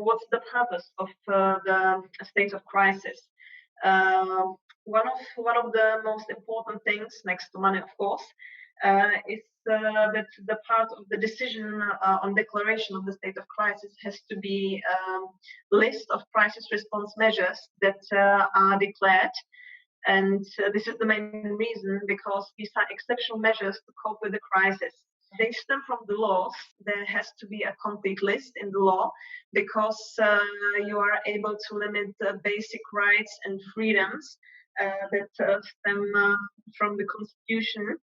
what's the purpose of the state of crisis? One of the most important things, next to money, of course, is that the part of the decision on declaration of the state of crisis has to be a list of crisis response measures that are declared. And this is the main reason, because these are exceptional measures to cope with the crisis. They stem from the laws. There has to be a complete list in the law, because you are able to limit basic rights and freedoms that stem from the Constitution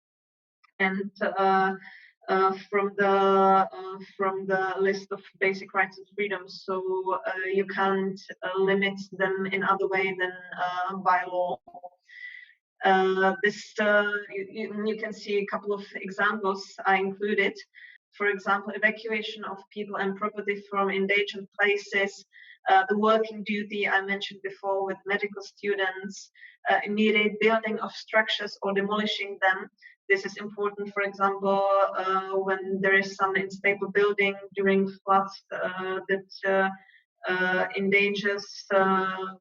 and from the list of basic rights and freedoms. So you can't limit them in other way than by law. You can see a couple of examples I included. For example, evacuation of people and property from endangered places, the working duty I mentioned before with medical students, immediate building of structures or demolishing them. This is important, for example, when there is some unstable building during floods that endangers some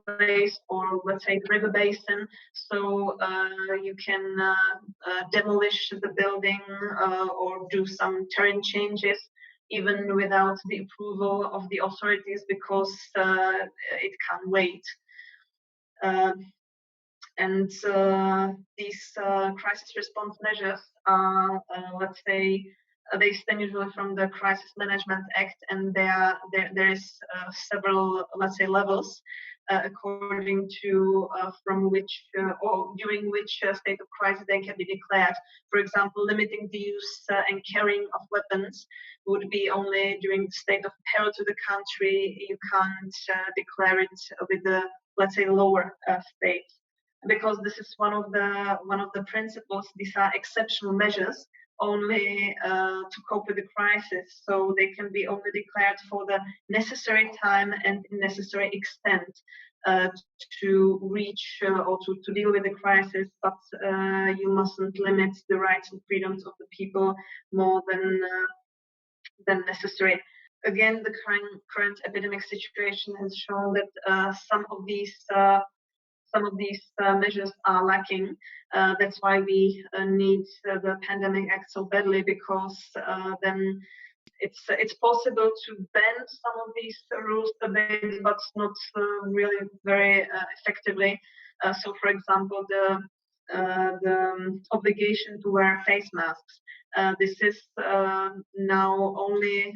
place, or let's say the river basin. So you can demolish the building or do some terrain changes even without the approval of the authorities, because it can't wait. And these crisis response measures are, let's say, they stem usually from the Crisis Management Act, and there is several, let's say, levels according to from which or during which state of crisis they can be declared. For example, limiting the use and carrying of weapons would be only during the state of peril to the country. You can't declare it with the, let's say, lower state, because this is one of the principles. These are exceptional measures only to cope with the crisis, so they can be only declared for the necessary time and necessary extent to reach or to deal with the crisis, but you mustn't limit the rights and freedoms of the people more than necessary. Again, the current epidemic situation has shown that some of these measures are lacking. That's why we need the Pandemic Act so badly, because then it's possible to ban some of these rules a bit, but not really very effectively. So, for example, the obligation to wear face masks. This is now only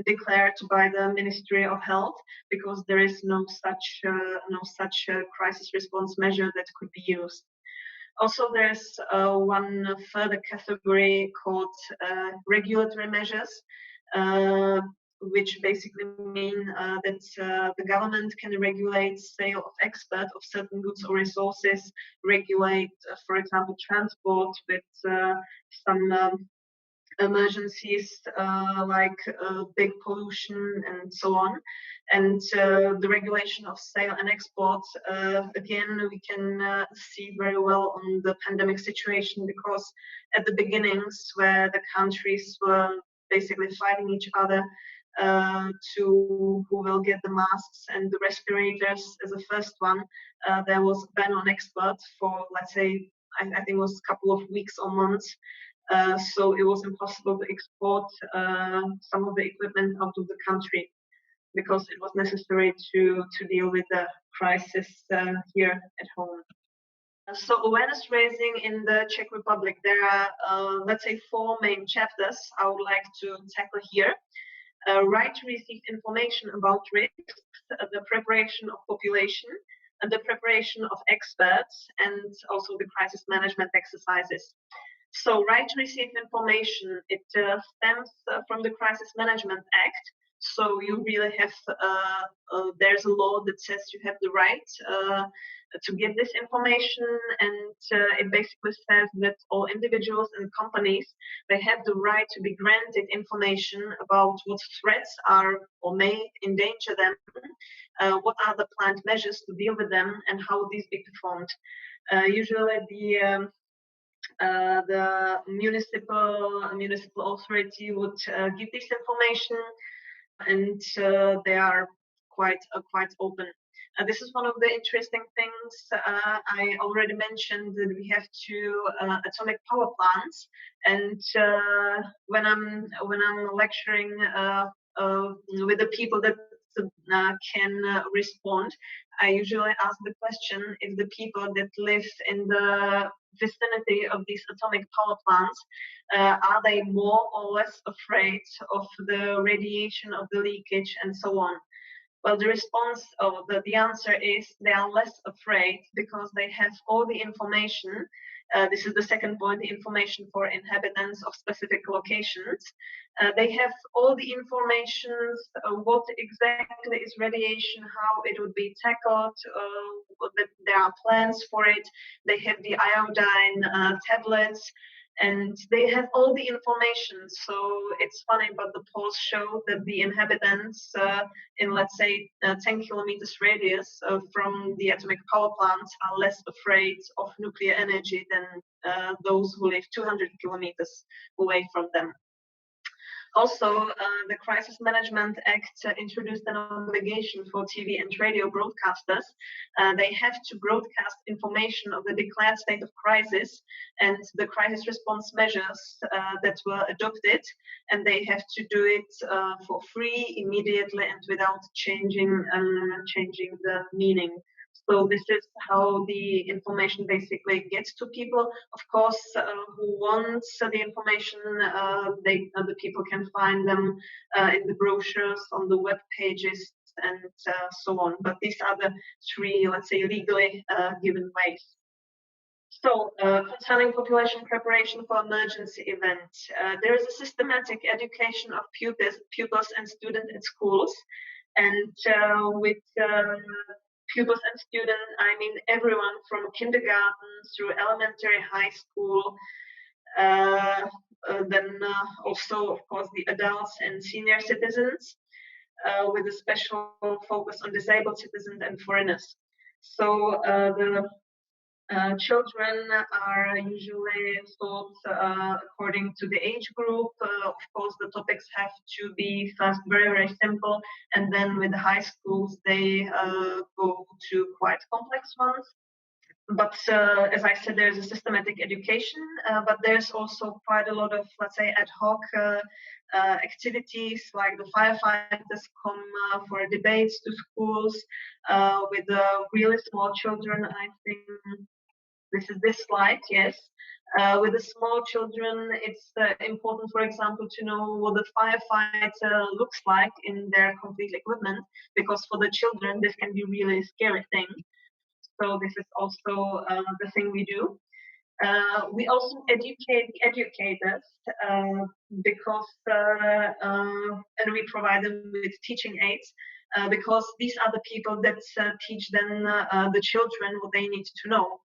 declared by the Ministry of Health, because there is no such crisis response measure that could be used. Also, there's one further category called regulatory measures, which basically mean that the government can regulate sale of export of certain goods or resources, regulate, for example, transport with some emergencies like big pollution and so on. And the regulation of sale and export, again, we can see very well on the pandemic situation, because at the beginnings, where the countries were basically fighting each other, to who will get the masks and the respirators as a first one. There was a ban on export for, let's say, I think it was a couple of weeks or months. So it was impossible to export some of the equipment out of the country because it was necessary to deal with the crisis here at home. So awareness raising in the Czech Republic, there are, let's say, 4 main chapters I would like to tackle here. Right to receive information about risks, the preparation of population, and the preparation of experts, and also the crisis management exercises. So right to receive information, it stems from the Crisis Management Act. So you really have, there's a law that says you have the right to get this information, and it basically says that all individuals and companies, they have the right to be granted information about what threats are or may endanger them, what are the planned measures to deal with them, and how these be performed. Usually the municipal authority would give this information, and they are quite open. This is one of the interesting things. I already mentioned that we have 2 atomic power plants, and when I'm lecturing with the people that can respond, I usually ask the question if the people that live in the vicinity of these atomic power plants, are they more or less afraid of the radiation, of the leakage, and so on? Well, the response, or the answer is they are less afraid because they have all the information. This is the second point, the information for inhabitants of specific locations. They have all the information, what exactly is radiation, how it would be tackled, there are plans for it. They have the iodine tablets, and they have all the information. So it's funny, but the polls show that the inhabitants in, let's say, 10 kilometers radius from the atomic power plants are less afraid of nuclear energy than those who live 200 kilometers away from them. Also, the Crisis Management Act introduced an obligation for TV and radio broadcasters. They have to broadcast information of the declared state of crisis and the crisis response measures that were adopted, and they have to do it for free, immediately, and without changing the meaning. So this is how the information basically gets to people. Of course, who wants the information, the people can find them in the brochures, on the web pages, and so on. But these are the 3, let's say, legally given ways. So, concerning population preparation for emergency events, there is a systematic education of pupils and students at schools, and with pupils and students, I mean everyone from kindergarten through elementary, high school, then also, of course, the adults and senior citizens, with a special focus on disabled citizens and foreigners. So the children are usually taught according to the age group. Of course, the topics have to be first very, very simple, and then with the high schools, they go to quite complex ones. But as I said, there's a systematic education, but there's also quite a lot of, let's say, ad hoc activities, like the firefighters come for debates to schools with really small children. I think this is this slide, yes. With the small children, it's important, for example, to know what the firefighter looks like in their complete equipment, because for the children, this can be really a scary thing. So this is also the thing we do. We also educate the educators because, and we provide them with teaching aids because these are the people that teach then the children what they need to know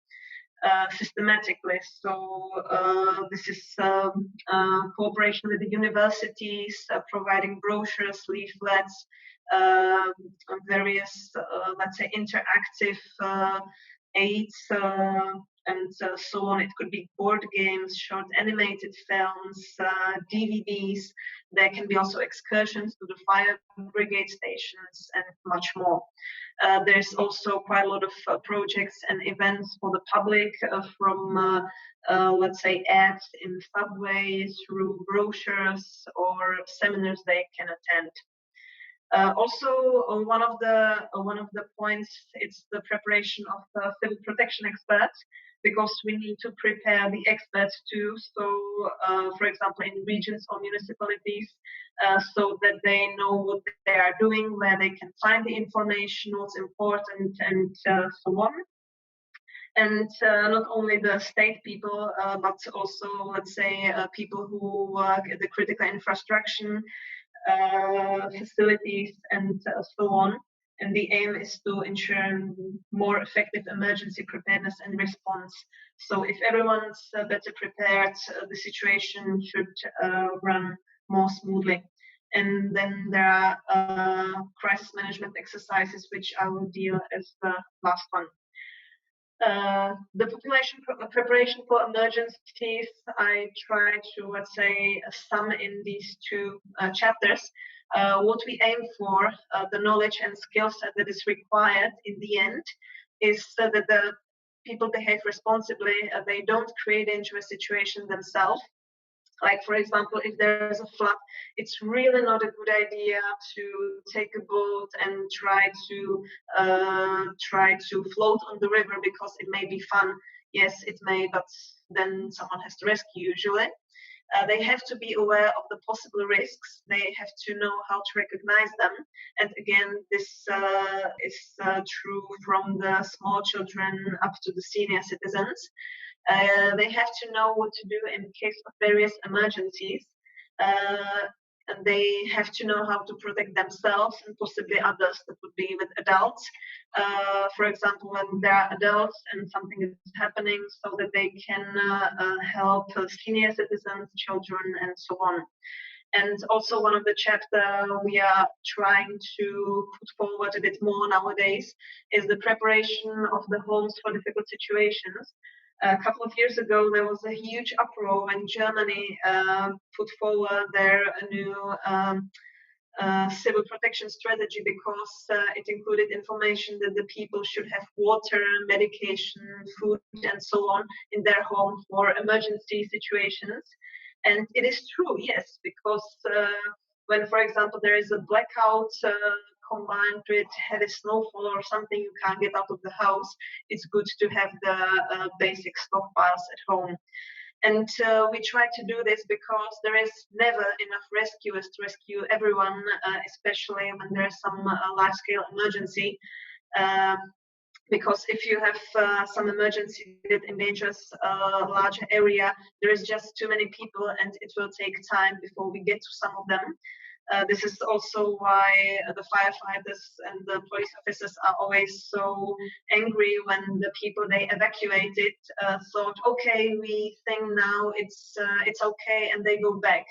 systematically. So this is cooperation with the universities, providing brochures, leaflets, various, let's say, interactive aids and so on. It could be board games, short animated films, DVDs. There can be also excursions to the fire brigade stations and much more. There's also quite a lot of projects and events for the public, from let's say ads in subways, through brochures or seminars they can attend. Also, one of the points, it's the preparation of civil protection experts, because we need to prepare the experts too. So, for example, in regions or municipalities, so that they know what they are doing, where they can find the information, what's important, and so on. And not only the state people, but also, let's say, people who work at the critical infrastructure facilities and so on. And the aim is to ensure more effective emergency preparedness and response. So if everyone's better prepared, the situation should run more smoothly. And then there are crisis management exercises, which I will deal as the last one. The population preparation for emergencies, I try to, let's say, sum in these two chapters. What we aim for, the knowledge and skill set that is required in the end, is that the people behave responsibly, they don't create dangerous situations themselves. Like, for example, if there's a flood, it's really not a good idea to take a boat and try to float on the river, because it may be fun. Yes, it may, but then someone has to rescue usually. They have to be aware of the possible risks. They have to know how to recognize them. And again, this is true from the small children up to the senior citizens. They have to know what to do in case of various emergencies. And they have to know how to protect themselves and possibly others. That would be with adults. For example, when there are adults and something is happening, so that they can help senior citizens, children, and so on. And also, one of the chapters we are trying to put forward a bit more nowadays is the preparation of the homes for difficult situations. A couple of years ago, there was a huge uproar when Germany put forward their new civil protection strategy, because it included information that the people should have water, medication, food, and so on in their home for emergency situations. And it is true, yes, because when, for example, there is a blackout combined with heavy snowfall or something, you can't get out of the house, it's good to have the basic stockpiles at home. And we try to do this because there is never enough rescuers to rescue everyone, especially when there is some large-scale emergency. Because if you have some emergency that endangers a larger area, there is just too many people, and it will take time before we get to some of them. This is also why the firefighters and the police officers are always so angry when the people they evacuated thought, okay, we think now it's okay, and they go back.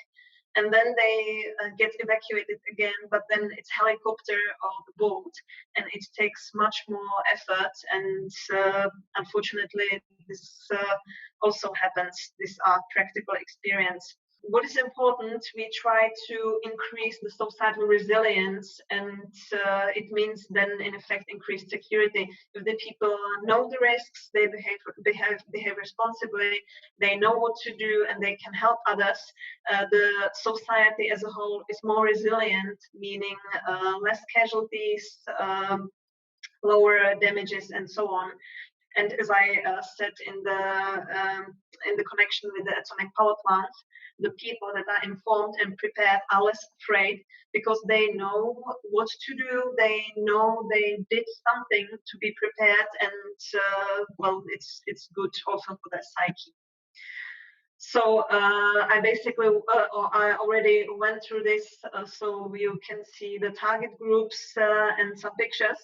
And then they get evacuated again, but then it's helicopter or the boat, and it takes much more effort. And unfortunately, this also happens. These are practical experience. What is important, we try to increase the societal resilience, and it means then, in effect, increased security. If the people know the risks, they behave responsibly, they know what to do, and they can help others, the society as a whole is more resilient, meaning less casualties, lower damages, and so on. And as I said in the connection with the atomic power plants, the people that are informed and prepared are less afraid, because they know what to do. They know they did something to be prepared, and well, it's good also for their psyche. So I basically, I already went through this, so you can see the target groups and some pictures.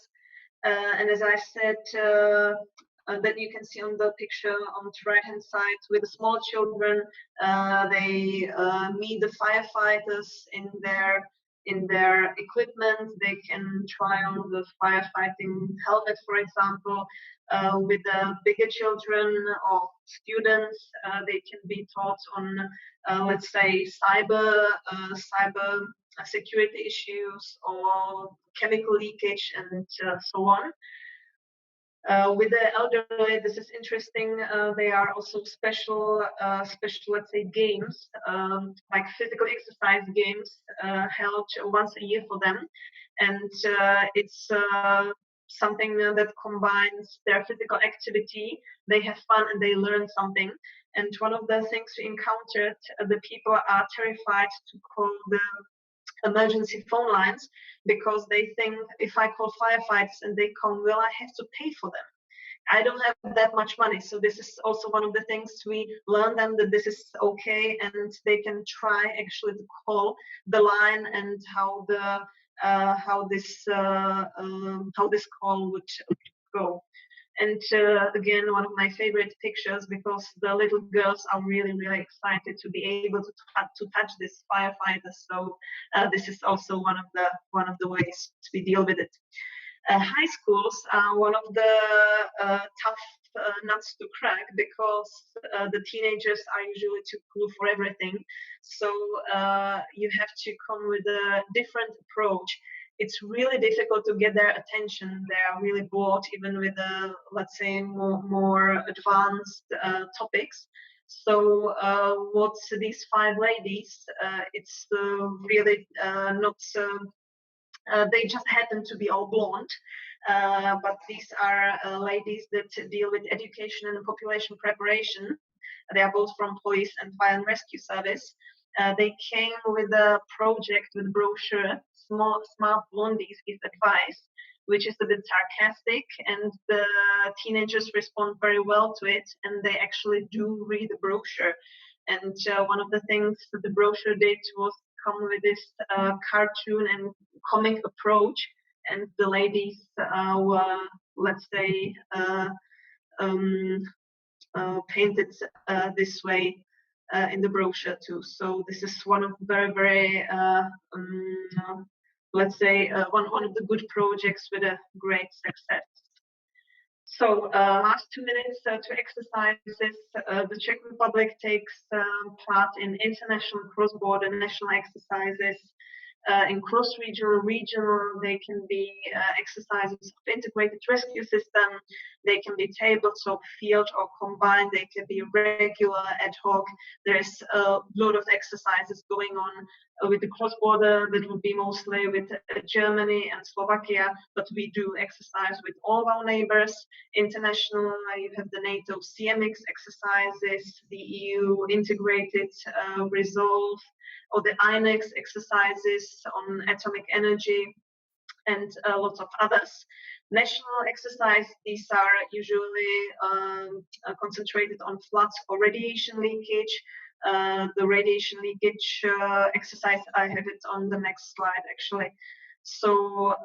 And as I said, that you can see on the picture on the right-hand side with the small children, they meet the firefighters in their in their equipment. They can try on the firefighting helmet, for example. With the bigger children or students, they can be taught on, let's say, cyber security issues or chemical leakage and so on. With the elderly, this is interesting. There are also special, let's say, games, like physical exercise games, held once a year for them, and it's something that combines their physical activity. They have fun and they learn something. And one of the things we encountered, the people are terrified to call the emergency phone lines because they think if I call firefighters and they come, will I have to pay for them? I don't have that much money. So this is also one of the things we learn them, that this is okay, and they can try actually to call the line and how the how this call would go. And again, one of my favorite pictures, because the little girls are really excited to be able to touch this firefighter. So this is also one of the ways we deal with it. High schools are one of the tough nuts to crack, because the teenagers are usually too cool for everything. So you have to come with a different approach. It's really difficult to get their attention. They are really bored, even with let's say, more advanced topics. So what these 5 ladies, it's really not they just happen to be all blonde, but these are ladies that deal with education and population preparation. They are both from police and fire and rescue service. They came with a project with brochure, Smart Blondies Give Advice, which is a bit sarcastic, and the teenagers respond very well to it, and they actually do read the brochure. And one of the things that the brochure did was come with this cartoon and comic approach, and the ladies were, let's say, painted this way in the brochure too. So this is one of very let's say, one of the good projects with a great success. So last 2 minutes to exercises. The Czech Republic takes part in international cross-border national exercises. In cross-regional, regional, they can be exercises of integrated rescue system. They can be tabletop, field, or combined. They can be regular, ad hoc. There's a lot of exercises going on with the cross-border. That would be mostly with Germany and Slovakia, but we do exercise with all of our neighbors. International, you have the NATO CMX exercises, the EU integrated resolve, or the INEX exercises on atomic energy, and lots of others. National exercise, these are usually concentrated on floods or radiation leakage. The radiation leakage exercise, I have it on the next slide actually. So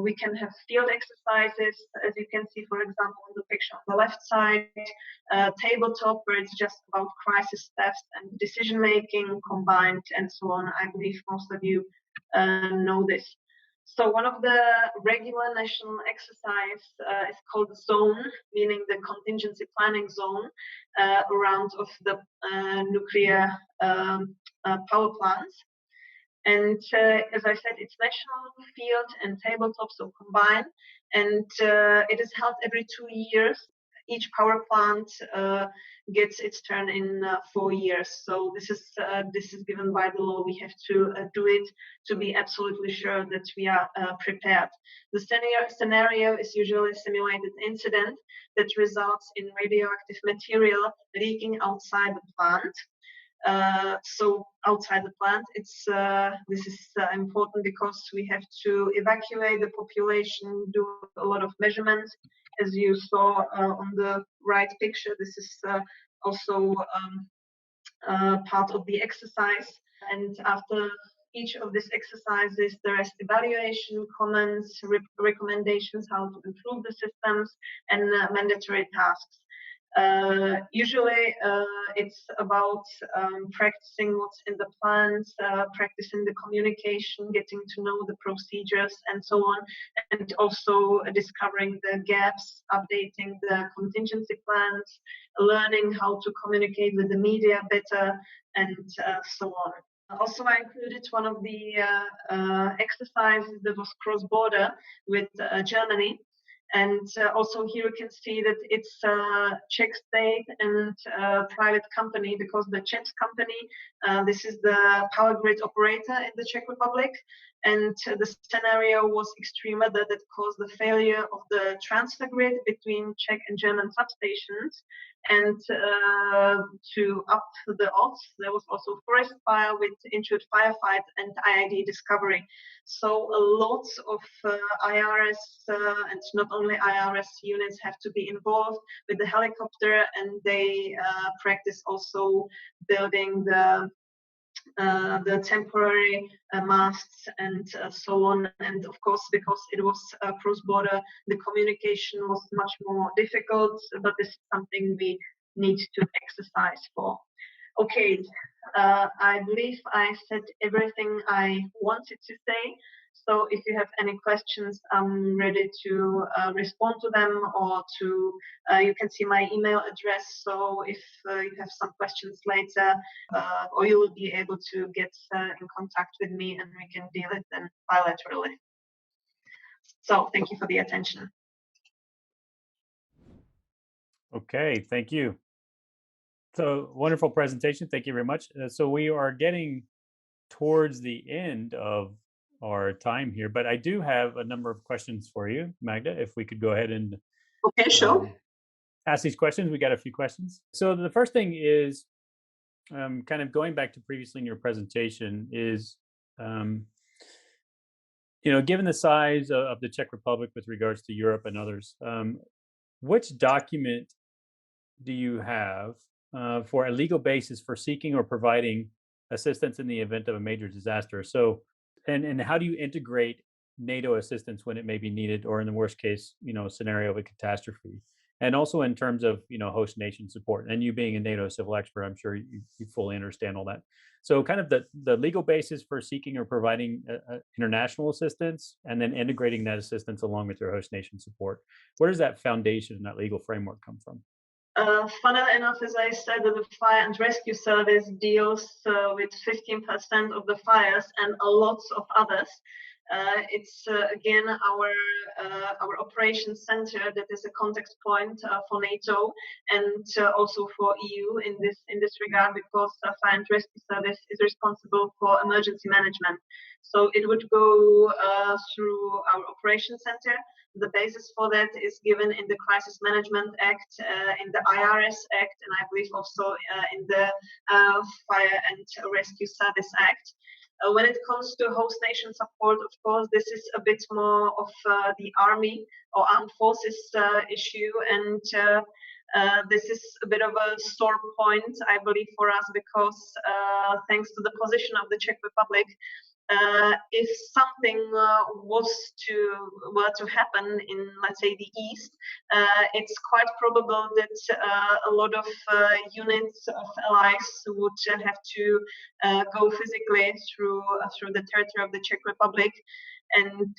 we can have field exercises, as you can see, for example, on the picture on the left side, tabletop, where it's just about crisis steps and decision making combined, and so on. I believe most of you know this. So one of the regular national exercise is called zone, meaning the contingency planning zone around of the nuclear power plants. And as I said, it's national, field, and tabletop, so combined. And it is held every 2 years. Each power plant gets its turn in 4 years. So this is given by the law. We have to do it to be absolutely sure that we are prepared. The scenario is usually a simulated incident that results in radioactive material leaking outside the plant. So outside the plant, it's this is important because we have to evacuate the population, do a lot of measurements. As you saw on the right picture, this is also part of the exercise. And after each of these exercises, there is evaluation, comments, recommendations how to improve the systems, and mandatory tasks. Usually it's about practicing what's in the plans, practicing the communication, getting to know the procedures and so on, and also discovering the gaps, updating the contingency plans, learning how to communicate with the media better, and so on. Also, I included one of the exercises that was cross-border with Germany. And also here you can see that it's a Czech state and private company, because the Czech company, this is the power grid operator in the Czech Republic. And the scenario was extreme weather that caused the failure of the transfer grid between Czech and German substations. And to up the odds, there was also forest fire with injured firefight and IID discovery. So lots of IRS and not only IRS units have to be involved with the helicopter, and they practice also building the temporary masts and so on. And of course, because it was cross-border, the communication was much more difficult, but this is something we need to exercise for. Okay, I believe I said everything I wanted to say. So if you have any questions, I'm ready to respond to them, or to you can see my email address. So if you have some questions later, or you will be able to get in contact with me, and we can deal it then bilaterally. So thank you for the attention. Okay, thank you. So wonderful presentation. Thank you very much. So we are getting towards the end of our time here, but I do have a number of questions for you, Magda, if we could go ahead and okay, sure. Ask these questions. We got a few questions. So the first thing is kind of going back to previously in your presentation is, given the size of the Czech Republic with regards to Europe and others, which document do you have for a legal basis for seeking or providing assistance in the event of a major disaster? So, and how do you integrate NATO assistance when it may be needed, or in the worst case, scenario of a catastrophe? And also in terms of, host nation support. And you being a NATO civil expert, I'm sure you fully understand all that. So kind of the legal basis for seeking or providing international assistance, and then integrating that assistance along with your host nation support. Where does that foundation and that legal framework come from? Funnily enough, as I said, the Fire and Rescue Service deals with 15% of the fires and a lot of others. It's again our operations center that is a contact point for NATO and also for EU in this regard, because Fire and Rescue Service is responsible for emergency management. So it would go through our operations center. The basis for that is given in the Crisis Management Act, in the IRS Act, and I believe also in the Fire and Rescue Service Act. When it comes to host nation support, of course, this is a bit more of the army or armed forces issue, and this is a bit of a sore point, I believe, for us, because thanks to the position of the Czech Republic, if something were to happen in, let's say, the east, it's quite probable that a lot of units of allies would have to go physically through the territory of the Czech Republic, and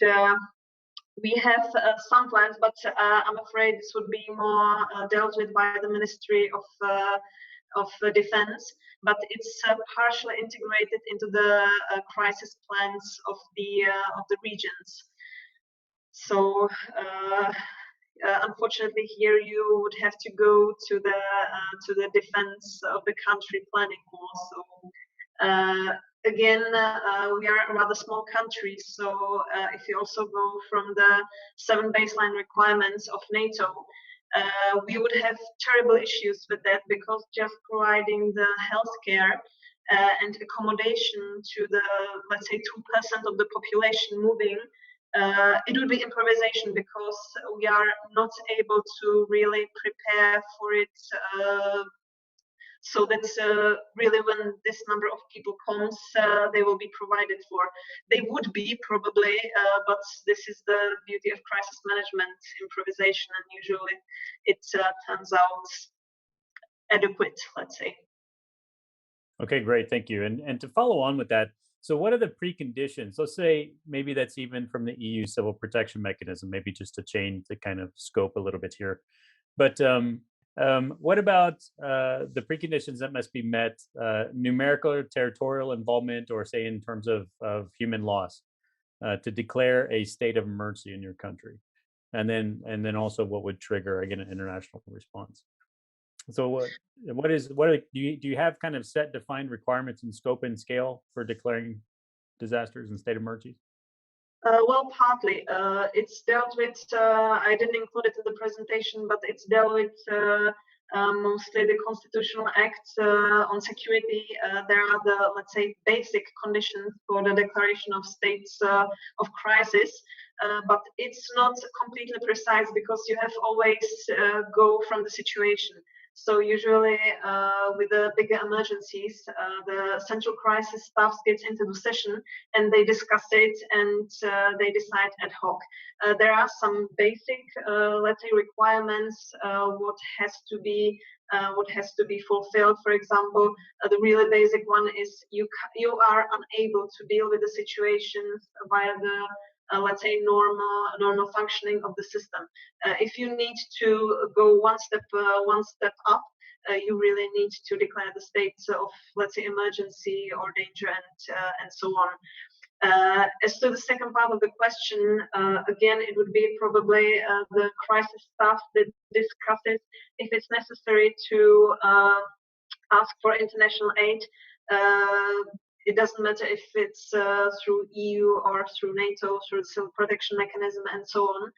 we have some plans, but I'm afraid this would be more dealt with by the Ministry of Defense, but it's partially integrated into the crisis plans of the regions. So unfortunately, here you would have to go to the defense of the country planning more. So again, we are a rather small country, so if you also go from the 7 baseline requirements of NATO, we would have terrible issues with that, because just providing the healthcare and accommodation to the, let's say, 2% of the population moving, it would be improvisation, because we are not able to really prepare for it. So that's really when this number of people comes, they will be provided for. They would be probably, but this is the beauty of crisis management, improvisation, and usually it turns out adequate, let's say. Okay, great, thank you. And to follow on with that, so what are the preconditions? Let's say maybe that's even from the EU Civil Protection Mechanism, maybe just to change the kind of scope a little bit here. But what about the preconditions that must be met, numerical or territorial involvement, or say in terms of human loss, to declare a state of emergency in your country? And then also what would trigger, again, an international response? So do you have kind of set defined requirements in scope and scale for declaring disasters and state of emergencies? Well, partly. It's dealt with, I didn't include it in the presentation, but it's dealt with mostly the Constitutional Act on security. There are the, let's say, basic conditions for the declaration of states of crisis, but it's not completely precise because you have always go from the situation. So usually with the bigger emergencies, the central crisis staff gets into the session and they discuss it and they decide ad hoc. There are some basic, let's say, requirements, what has to be fulfilled. For example, the really basic one is you are unable to deal with the situations via the let's say normal functioning of the system. If you need to go one step up, you really need to declare the states of, let's say, emergency or danger and so on. As to the second part of the question, again, it would be probably the crisis staff that discusses if it's necessary to ask for international aid. It doesn't matter if it's through EU or through NATO, through the Civil Protection Mechanism and so on.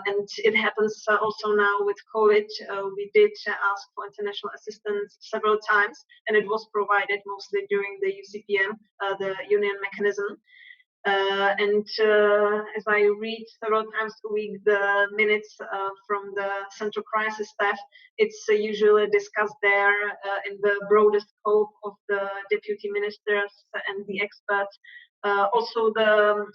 And it happens also now with COVID. We did ask for international assistance several times, and it was provided mostly during the UCPM, the Union Mechanism. And as I read several times a week the minutes from the Central Crisis Staff, it's usually discussed there in the broadest scope of the deputy ministers and the experts. Also the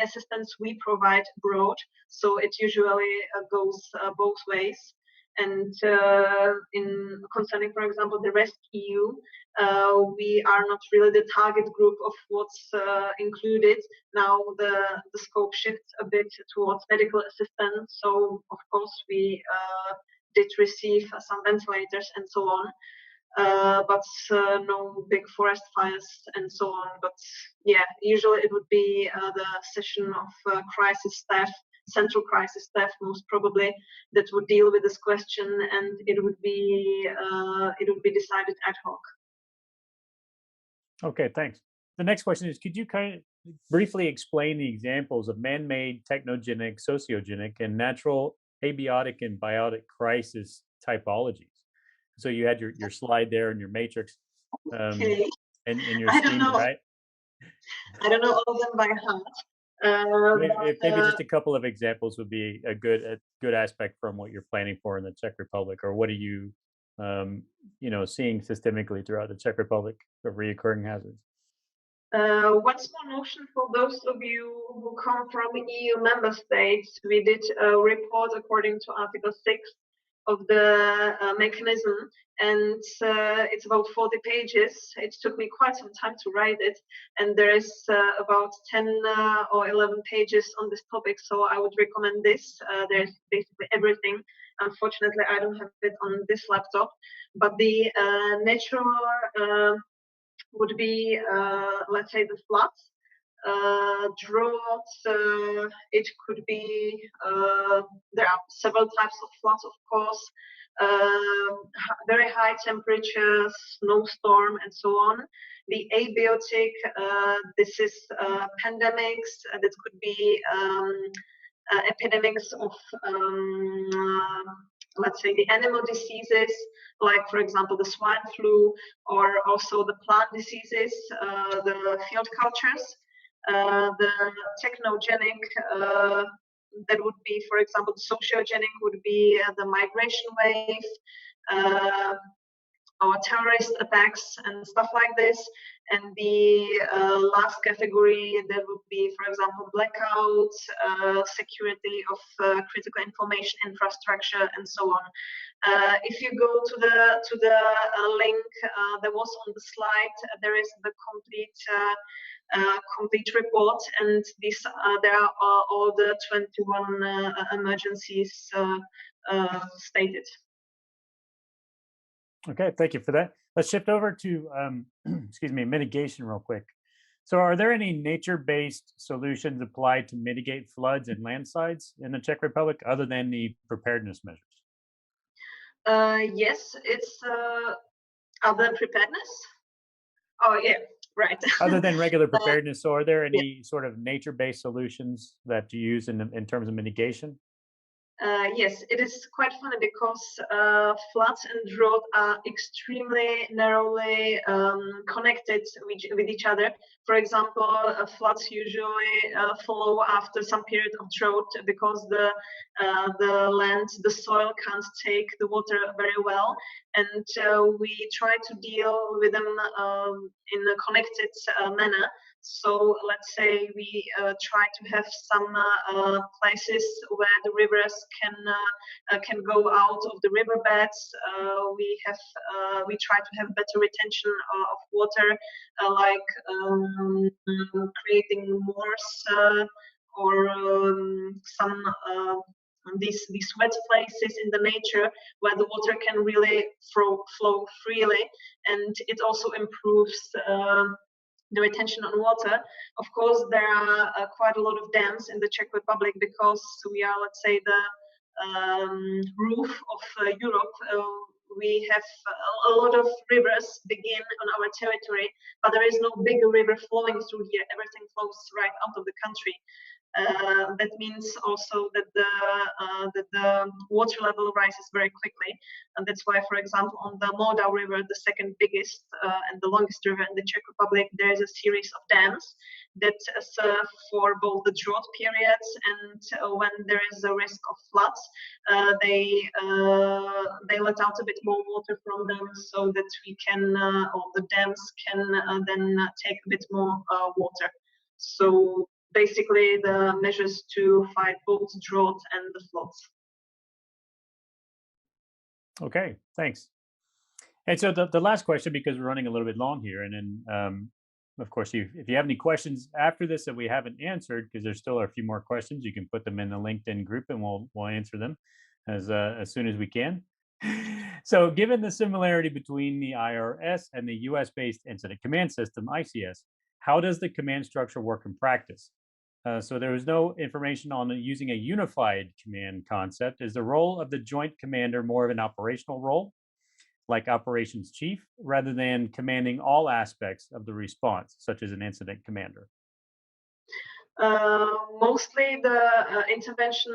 assistance we provide broad, so it usually goes both ways. And in concerning, for example, the rescEU, we are not really the target group of what's included. Now the scope shifts a bit towards medical assistance. So of course we did receive some ventilators and so on, but no big forest fires and so on. But yeah, usually it would be the session of crisis staff, central crisis staff most probably, that would deal with this question, and it would be decided ad hoc. Okay, thanks. The next question is, could you kind of briefly explain the examples of man-made, technogenic, sociogenic, and natural abiotic and biotic crisis typologies? So you had your slide there and your matrix, Okay. and your scheme, right? I don't know all of them by heart. Maybe just a couple of examples would be a good aspect from what you're planning for in the Czech Republic, or what are you seeing systemically throughout the Czech Republic of reoccurring hazards? One small notion for those of you who come from EU member states: we did a report according to Article 6 of the mechanism, and it's about 40 pages. It took me quite some time to write it, and there is about 10 or 11 pages on this topic, so I would recommend this. There's basically everything. Unfortunately, I don't have it on this laptop, but the natural would be, let's say, the floods, droughts. It could be, there are several types of floods, of course, very high temperatures, snowstorm, and so on. The abiotic, this is pandemics, that could be epidemics of, let's say, the animal diseases, like, for example, the swine flu, or also the plant diseases, the field cultures. The technogenic, that would be, for example, the sociogenic would be the migration wave. or terrorist attacks and stuff like this. And the last category, that would be, for example, blackouts, security of critical information infrastructure, and so on. If you go to the link that was on the slide, there is the complete report, and these there are all the 21 emergencies stated. Okay, thank you for that. Let's shift over to excuse me, mitigation real quick. So are there any nature-based solutions applied to mitigate floods and landslides in the Czech Republic other than the preparedness measures? Yes, it's other preparedness. Oh yeah, right. Other than regular preparedness, so are there any sort of nature-based solutions that you use in terms of mitigation? Yes, it is quite funny because floods and drought are extremely narrowly connected with each other. For example, floods usually follow after some period of drought because the land, the soil can't take the water very well, and we try to deal with them in a connected manner. So let's say we try to have some places where the rivers can go out of the riverbeds. We try to have better retention of water, like creating moors or some these wet places in the nature where the water can really flow freely, and it also improves the retention on water. Of course, there are quite a lot of dams in the Czech Republic because we are, let's say, the roof of Europe. We have a lot of rivers begin on our territory, but there is no bigger river flowing through here. Everything flows right out of the country. That means also that the water level rises very quickly, and that's why, for example, on the Moldau River, the second biggest and the longest river in the Czech Republic, there is a series of dams that serve for both the drought periods and when there is a risk of floods. They let out a bit more water from them so that we can, or the dams can then take a bit more water. So basically the measures to fight both drought and the floods. Okay, thanks. And so the last question, because we're running a little bit long here, and then of course, if you have any questions after this that we haven't answered, because there still are a few more questions, you can put them in the LinkedIn group and we'll answer them as soon as we can. So given the similarity between the IRS and the US-based Incident Command System, ICS, how does the command structure work in practice? So there was no information on using a unified command concept. Is the role of the joint commander more of an operational role, like operations chief, rather than commanding all aspects of the response, such as an incident commander? Mostly the intervention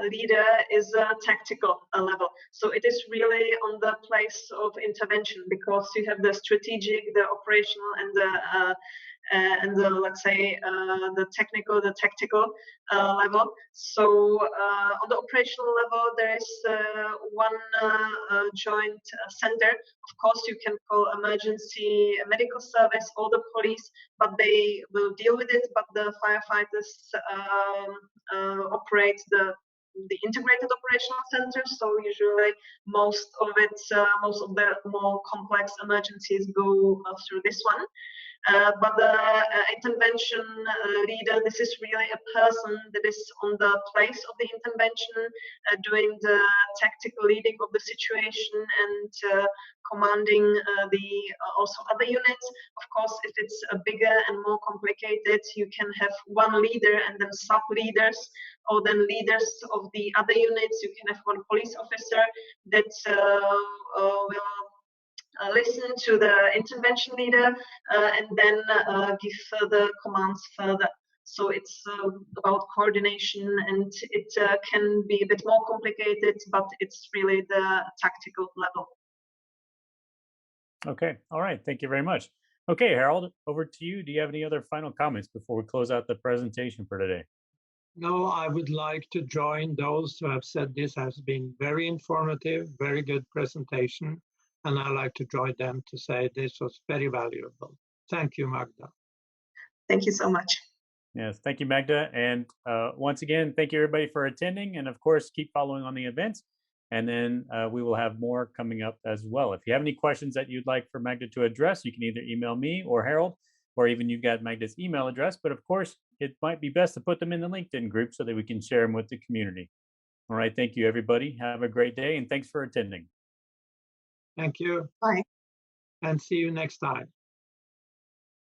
leader is a tactical level. So it is really on the place of intervention, because you have the strategic, the operational, and the let's say the tactical level. So on the operational level, there is one joint center. Of course, you can call emergency medical service or the police, but they will deal with it. But the firefighters operate the integrated operational center. So usually most of the more complex emergencies go through this one. But the intervention leader, this is really a person that is on the place of the intervention, doing the tactical leading of the situation and commanding the also other units. Of course, if it's bigger and more complicated, you can have one leader and then sub-leaders, or then leaders of the other units. You can have one police officer that will listen to the intervention leader and then give further commands further. So it's about coordination, and it can be a bit more complicated, but it's really the tactical level. Okay, all right, thank you very much. Okay, Harold, over to you. Do you have any other final comments before we close out the presentation for today? No, I would like to join those who have said this has been very informative, very good presentation. And I like to join them to say this was very valuable. Thank you, Magda. Thank you so much. Yes, thank you, Magda. And once again, thank you everybody for attending. And of course, keep following on the events. And then we will have more coming up as well. If you have any questions that you'd like for Magda to address, you can either email me or Harold, or even you've got Magda's email address. But of course, it might be best to put them in the LinkedIn group so that we can share them with the community. All right, thank you, everybody. Have a great day, and thanks for attending. Thank you. Bye. And see you next time.